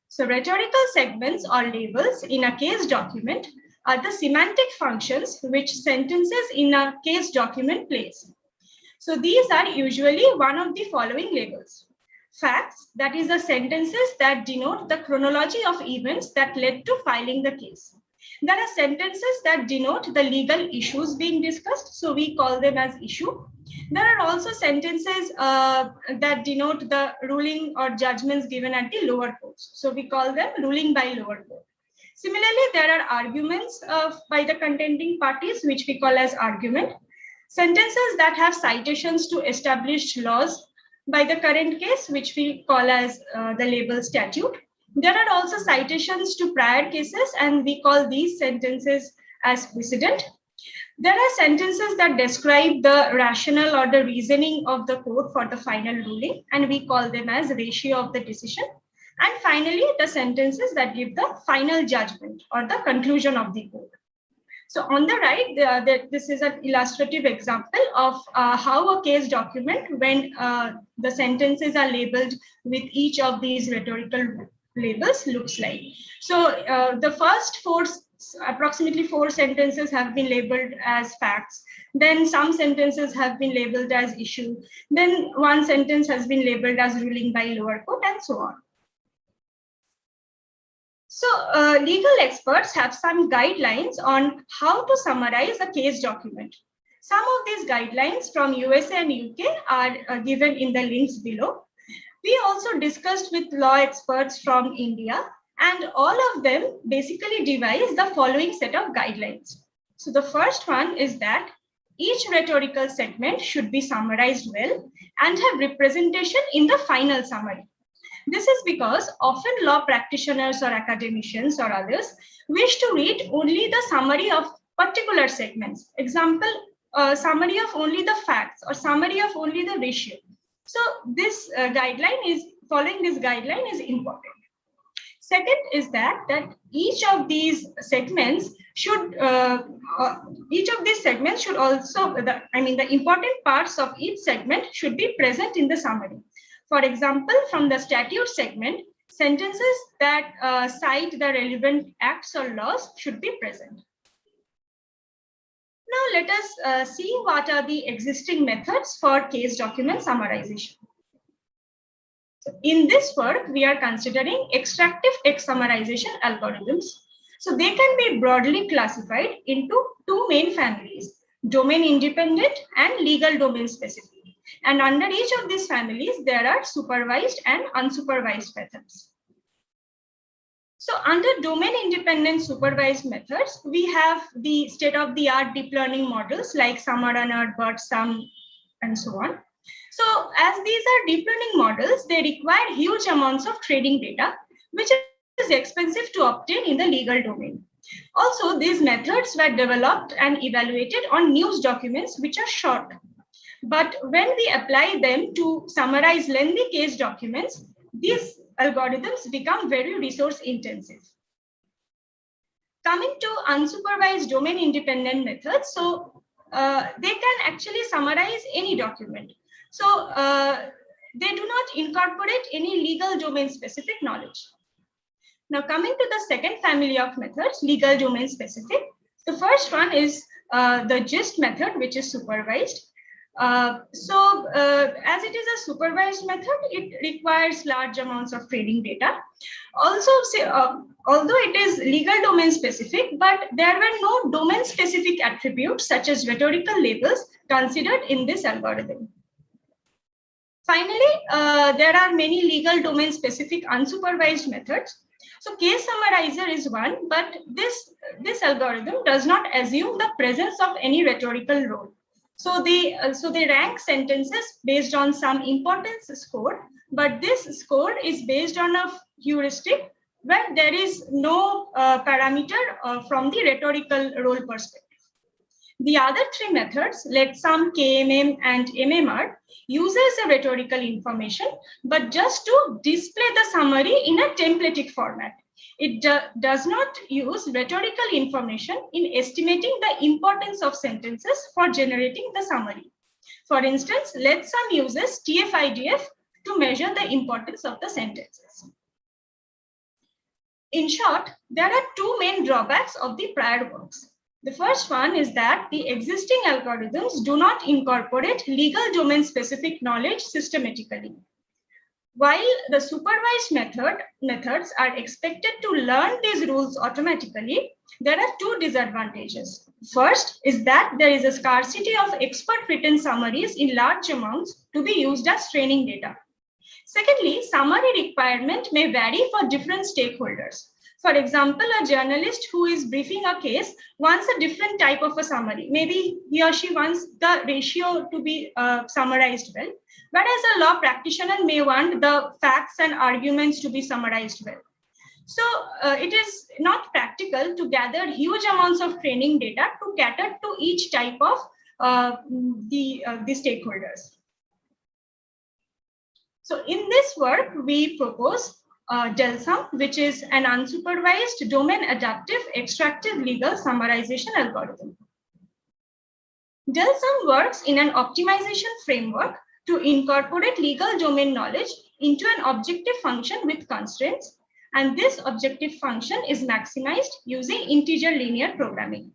So rhetorical segments or labels in a case document are the semantic functions which sentences in a case document plays. So these are usually one of the following labels. Facts, that is the sentences that denote the chronology of events that led to filing the case. There are sentences that denote the legal issues being discussed, so we call them as issue. There are also sentences that denote the ruling or judgments given at the lower courts, so we call them ruling by lower court. Similarly, there are arguments by the contending parties, which we call as argument. Sentences that have citations to established laws by the current case, which we call as the label statute. There are also citations to prior cases, and we call these sentences as precedent. There are sentences that describe the rationale or the reasoning of the court for the final ruling, and we call them as ratio of the decision. And finally, the sentences that give the final judgment or the conclusion of the court. So on the right, this is an illustrative example of how a case document, when the sentences are labeled with each of these rhetorical labels, looks like. So the first approximately four sentences have been labeled as facts. Then some sentences have been labeled as issue. Then one sentence has been labeled as ruling by lower court, and so on. So legal experts have some guidelines on how to summarize a case document. Some of these guidelines from USA and UK are given in the links below. We also discussed with law experts from India, and all of them basically devise the following set of guidelines. So the first one is that each rhetorical segment should be summarized well and have representation in the final summary. This is because often law practitioners or academicians or others wish to read only the summary of particular segments. Example, summary of only the facts or summary of only the ratio. So this following this guideline is important. Second is that each of these segments should also, the important parts of each segment should be present in the summary. For example, from the statute segment, sentences that cite the relevant acts or laws should be present. Now let us see what are the existing methods for case document summarization. So in this work, we are considering extractive text summarization algorithms. So they can be broadly classified into two main families, domain independent and legal domain specific. And under each of these families, there are supervised and unsupervised methods. So under domain independent supervised methods, we have the state-of-the-art deep learning models like SummaRunner, BERT, and so on. So as these are deep learning models, they require huge amounts of training data, which is expensive to obtain in the legal domain. Also, these methods were developed and evaluated on news documents, which are short. But when we apply them to summarize lengthy case documents, these algorithms become very resource intensive. Coming to unsupervised domain independent methods, so they can actually summarize any document. So they do not incorporate any legal domain specific knowledge. Now coming to the second family of methods, legal domain specific. The first one is the GIST method, which is supervised. As it is a supervised method, it requires large amounts of training data. Also, although it is legal domain specific, but there were no domain specific attributes such as rhetorical labels considered in this algorithm. Finally, there are many legal domain specific unsupervised methods. So case summarizer is one, but this algorithm does not assume the presence of any rhetorical role. So they rank sentences based on some importance score, but this score is based on a heuristic where there is no parameter from the rhetorical role perspective. The other three methods, LETSUM, KMM, and MMR, uses a rhetorical information, but just to display the summary in a templatic format. It does not use rhetorical information in estimating the importance of sentences for generating the summary. For instance, LETSUM uses TF-IDF to measure the importance of the sentences. In short, there are two main drawbacks of the prior works. The first one is that the existing algorithms do not incorporate legal domain specific knowledge systematically. While the supervised methods are expected to learn these rules automatically, there are two disadvantages. First is that there is a scarcity of expert written summaries in large amounts to be used as training data. Secondly, summary requirement may vary for different stakeholders. For example, a journalist who is briefing a case wants a different type of a summary. Maybe he or she wants the ratio to be summarized well, whereas a law practitioner may want the facts and arguments to be summarized well. So it is not practical to gather huge amounts of training data to cater to each type of the stakeholders. So in this work, we propose DELSUM, which is an unsupervised domain adaptive extractive legal summarization algorithm. DELSUM works in an optimization framework to incorporate legal domain knowledge into an objective function with constraints, and this objective function is maximized using integer linear programming.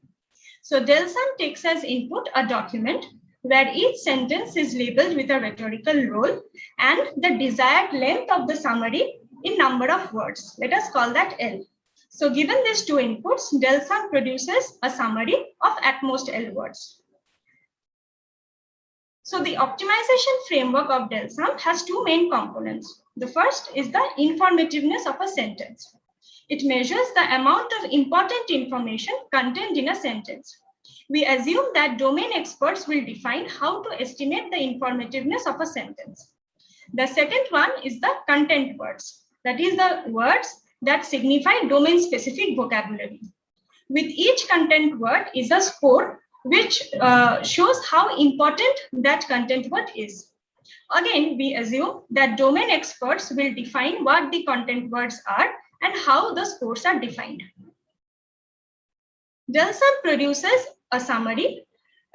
So DELSUM takes as input a document where each sentence is labeled with a rhetorical role and the desired length of the summary in number of words. Let us call that L. So given these two inputs, DELSUM produces a summary of at most L words. So the optimization framework of DELSUM has two main components. The first is the informativeness of a sentence. It measures the amount of important information contained in a sentence. We assume that domain experts will define how to estimate the informativeness of a sentence. The second one is the content words, that is the words that signify domain-specific vocabulary. With each content word is a score which shows how important that content word is. Again, we assume that domain experts will define what the content words are and how the scores are defined. DELSUM produces a summary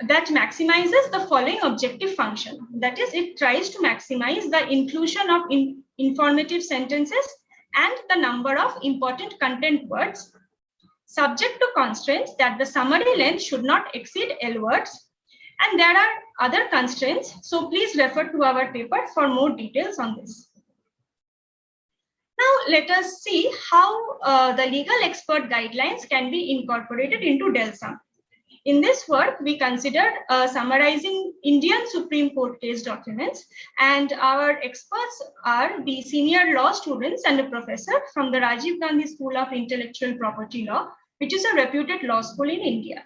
that maximizes the following objective function. That is, it tries to maximize the inclusion of informative sentences and the number of important content words, subject to constraints that the summary length should not exceed L words. And there are other constraints, so please refer to our paper for more details on this. Now let us see how the legal expert guidelines can be incorporated into DELSUM. In this work, we considered summarizing Indian Supreme Court case documents, and our experts are the senior law students and a professor from the Rajiv Gandhi School of Intellectual Property Law, which is a reputed law school in India.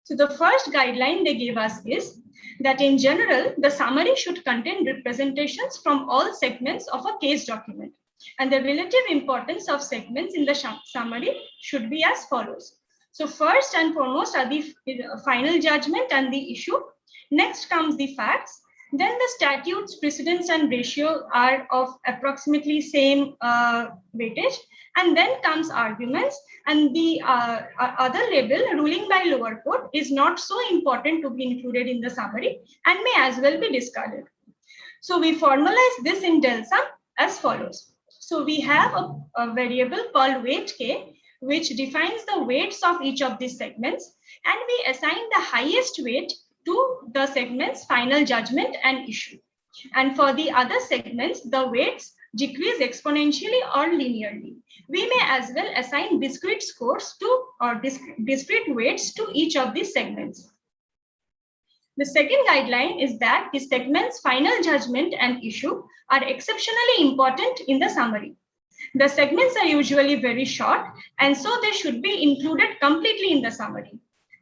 So the first guideline they gave us is that in general, the summary should contain representations from all segments of a case document, and the relative importance of segments in the summary should be as follows. So first and foremost are the final judgment and the issue. Next comes the facts. Then the statutes, precedents, and ratio are of approximately same weightage. And then comes arguments. And the other label, ruling by lower court, is not so important to be included in the summary and may as well be discarded. So we formalize this in DELSUM as follows. So we have a variable called weight K, which defines the weights of each of these segments, and we assign the highest weight to the segment's final judgment and issue. And for the other segments, the weights decrease exponentially or linearly. We may as well assign discrete scores to or discrete weights to each of these segments. The second guideline is that the segment's final judgment and issue are exceptionally important in the summary. The segments are usually very short, and so they should be included completely in the summary.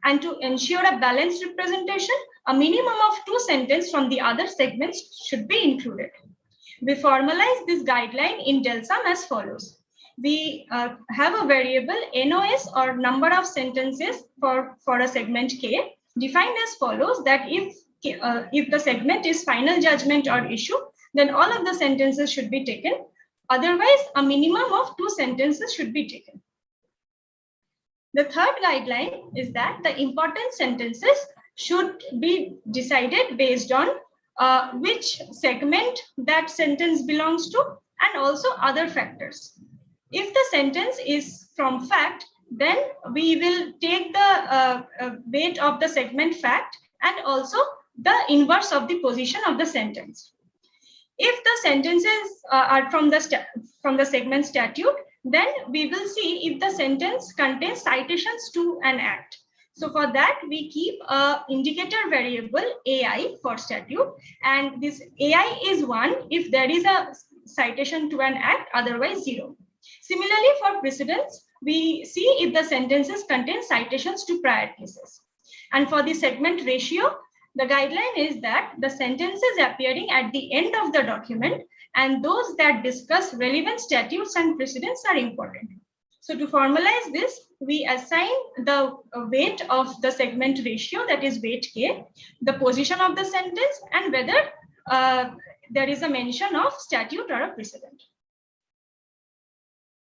And to ensure a balanced representation, a minimum of 2 sentences from the other segments should be included. We formalize this guideline in DELSUM as follows. We have a variable NOS, or number of sentences for a segment K, defined as follows, that if the segment is final judgment or issue, then all of the sentences should be taken. Otherwise, a minimum of 2 sentences should be taken. The third guideline is that the important sentences should be decided based on which segment that sentence belongs to and also other factors. If the sentence is from fact, Then we will take the weight of the segment fact and also the inverse of the position of the sentence. If the sentences are from the segment statute, then we will see if the sentence contains citations to an act. So for that, we keep a indicator variable AI for statute, and this AI is 1 if there is a citation to an act, otherwise 0. Similarly, for precedents, we see if the sentences contain citations to prior cases. And for the segment ratio, the guideline is that the sentences appearing at the end of the document and those that discuss relevant statutes and precedents are important. So to formalize this, we assign the weight of the segment ratio, that is weight K, the position of the sentence, and whether there is a mention of statute or a precedent.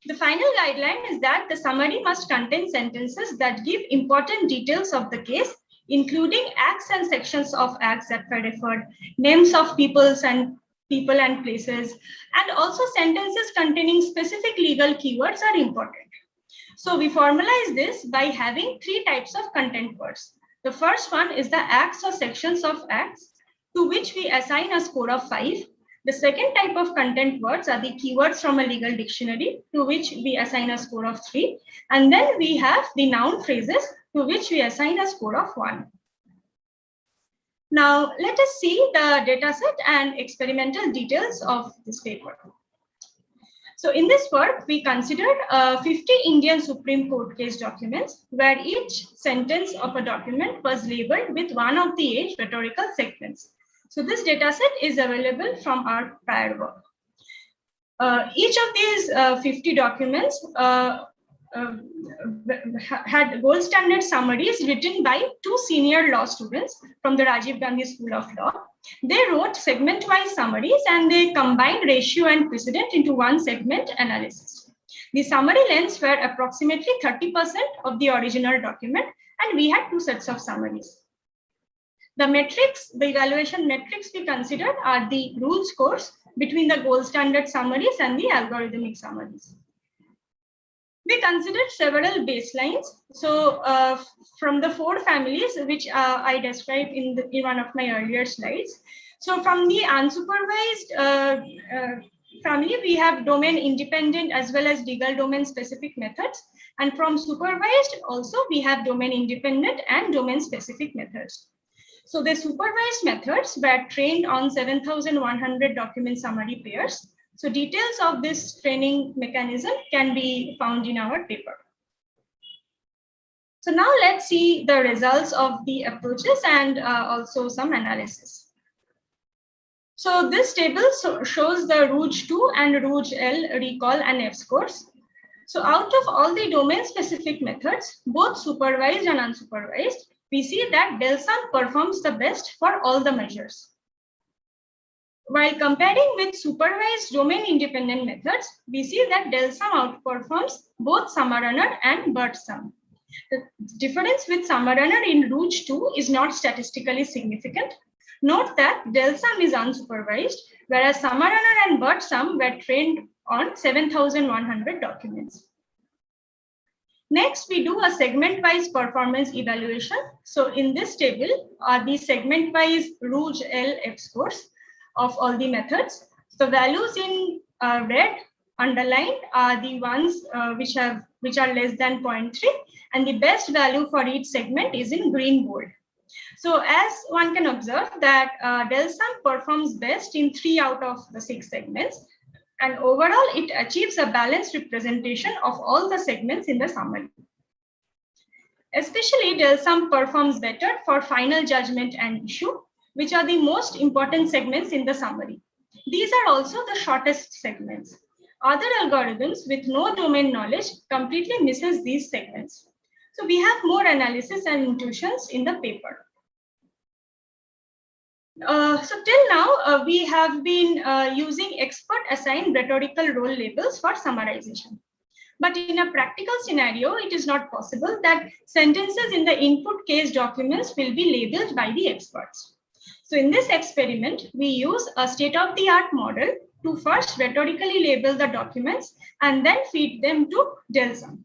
The final guideline is that the summary must contain sentences that give important details of the case, including acts and sections of acts that were referred, names of people and places, and also sentences containing specific legal keywords are important. So we formalize this by having 3 types of content words. The first one is the acts or sections of acts, to which we assign a score of 5. The second type of content words are the keywords from a legal dictionary, to which we assign a score of 3. And then we have the noun phrases, to which we assign a score of 1. Now, let us see the dataset and experimental details of this paper. So in this work, we considered 50 Indian Supreme Court case documents, where each sentence of a document was labeled with one of the 8 rhetorical segments. So this dataset is available from our prior work. Each of these 50 documents had gold standard summaries written by 2 senior law students from the Rajiv Gandhi School of Law. They wrote segment-wise summaries and they combined ratio and precedent into one segment analysis. The summary lengths were approximately 30% of the original document, and we had 2 sets of summaries. The metrics, the evaluation metrics we considered are the rule scores between the gold standard summaries and the algorithmic summaries. We considered several baselines. So from the 4 families, which I described in one of my earlier slides. So from the unsupervised family, we have domain independent as well as legal domain specific methods. And from supervised also, we have domain independent and domain specific methods. So the supervised methods were trained on 7,100 document summary pairs. So details of this training mechanism can be found in our paper. So now let's see the results of the approaches and also some analysis. So this table shows the Rouge 2 and Rouge L recall and F scores. So out of all the domain specific methods, both supervised and unsupervised, we see that DELSUM performs the best for all the measures. While comparing with supervised domain independent methods, we see that DELSUM outperforms both SummaRunner and BERTSUM. The difference with SummaRunner in Rouge 2 is not statistically significant. Note that DELSUM is unsupervised, whereas SummaRunner and BERTSUM were trained on 7,100 documents. Next, we do a segment-wise performance evaluation. So in this table are the segment-wise Rouge L F scores of all the methods. So values in red underlined are the ones which are less than 0.3, and the best value for each segment is in green bold. So as one can observe that DELSUM performs best in 3 out of the 6 segments, and overall it achieves a balanced representation of all the segments in the summary. Especially DELSUM performs better for final judgment and issue, which are the most important segments in the summary. These are also the shortest segments. Other algorithms with no domain knowledge completely misses these segments. So we have more analysis and intuitions in the paper. So till now, we have been using expert assigned rhetorical role labels for summarization. But in a practical scenario, it is not possible that sentences in the input case documents will be labeled by the experts. So in this experiment, we use a state-of-the-art model to first rhetorically label the documents and then feed them to DELSUM.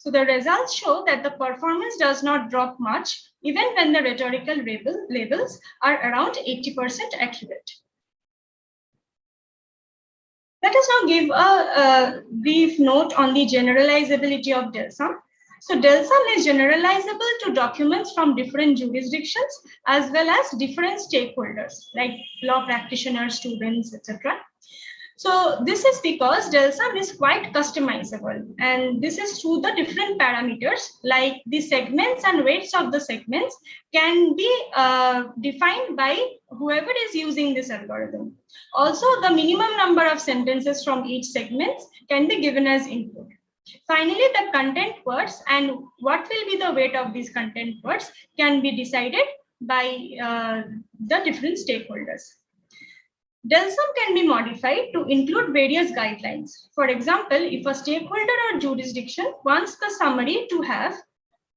So the results show that the performance does not drop much, even when the rhetorical labels are around 80% accurate. Let us now give a brief note on the generalizability of DELSUM. So DELSUM is generalizable to documents from different jurisdictions as well as different stakeholders like law practitioners, students, etc. So this is because DELSUM is quite customizable, and this is through the different parameters like the segments and weights of the segments can be defined by whoever is using this algorithm. Also, the minimum number of sentences from each segment can be given as input. Finally, the content words and what will be the weight of these content words can be decided by the different stakeholders. DELSUM can be modified to include various guidelines. For example, if a stakeholder or jurisdiction wants the summary to have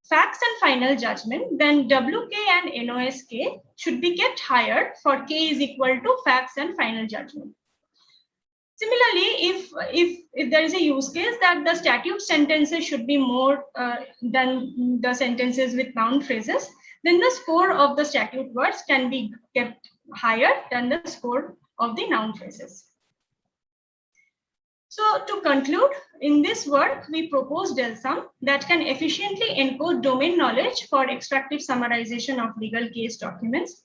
facts and final judgment, then WK and NOSK should be kept higher for K is equal to facts and final judgment. Similarly, if there is a use case that the statute sentences should be more than the sentences with noun phrases, then the score of the statute words can be kept higher than the score of the noun phrases. So to conclude, in this work, we propose DELSUM that can efficiently encode domain knowledge for extractive summarization of legal case documents.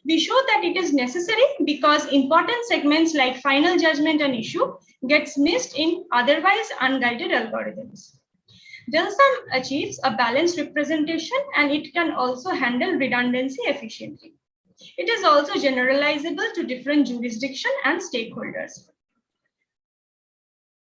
We show that it is necessary because important segments like final judgment and issue gets missed in otherwise unguided algorithms. DELSUM achieves a balanced representation and it can also handle redundancy efficiently. It is also generalizable to different jurisdictions and stakeholders.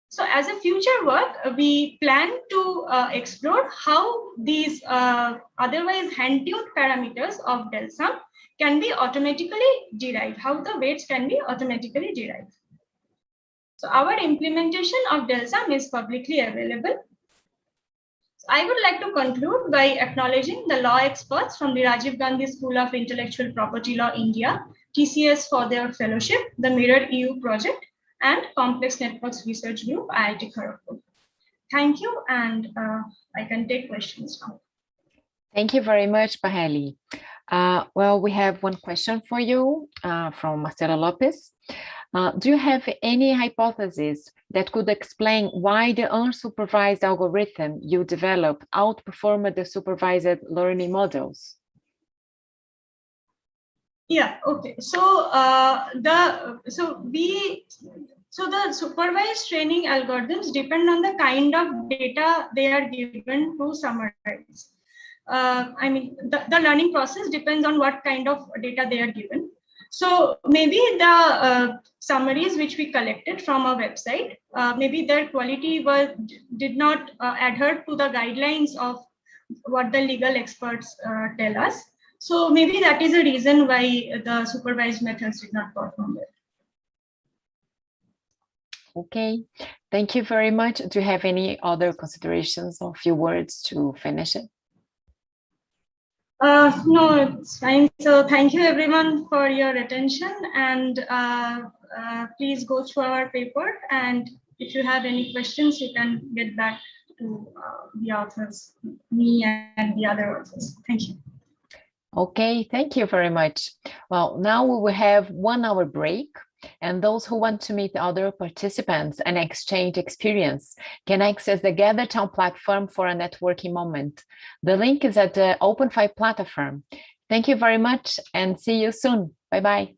So as a future work, we plan to explore how these otherwise hand-tuned parameters of DELSUM can be automatically derived, how the weights can be automatically derived. So our implementation of DELSUM is publicly available. So I would like to conclude by acknowledging the law experts from the Rajiv Gandhi School of Intellectual Property Law, India, TCS for their fellowship, the Mirror EU project, and Complex Networks Research Group, IIT Kharagpur. Thank you, and I can take questions now. Thank you very much, Paheli. Well, we have one question for you from Marcela Lopez. Do you have any hypothesis that could explain why the unsupervised algorithm you developed outperformed the supervised learning models? Yeah, okay. So the supervised training algorithms depend on the kind of data they are given to summarize. I mean, the learning process depends on what kind of data they are given. So maybe the summaries which we collected from our website, maybe their quality did not adhere to the guidelines of what the legal experts tell us. So maybe that is a reason why the supervised methods did not perform well. Okay, thank you very much. Do you have any other considerations or few words to finish it? No, it's fine. So thank you everyone for your attention, and please go through our paper, and if you have any questions, you can get back to the authors, me and the other authors. Thank you. Okay, thank you very much. Well, now we will have 1 hour break, and those who want to meet other participants and exchange experience can access the Gather Town platform for a networking moment. The link is at the OpenFi platform. Thank you very much and see you soon. Bye-bye.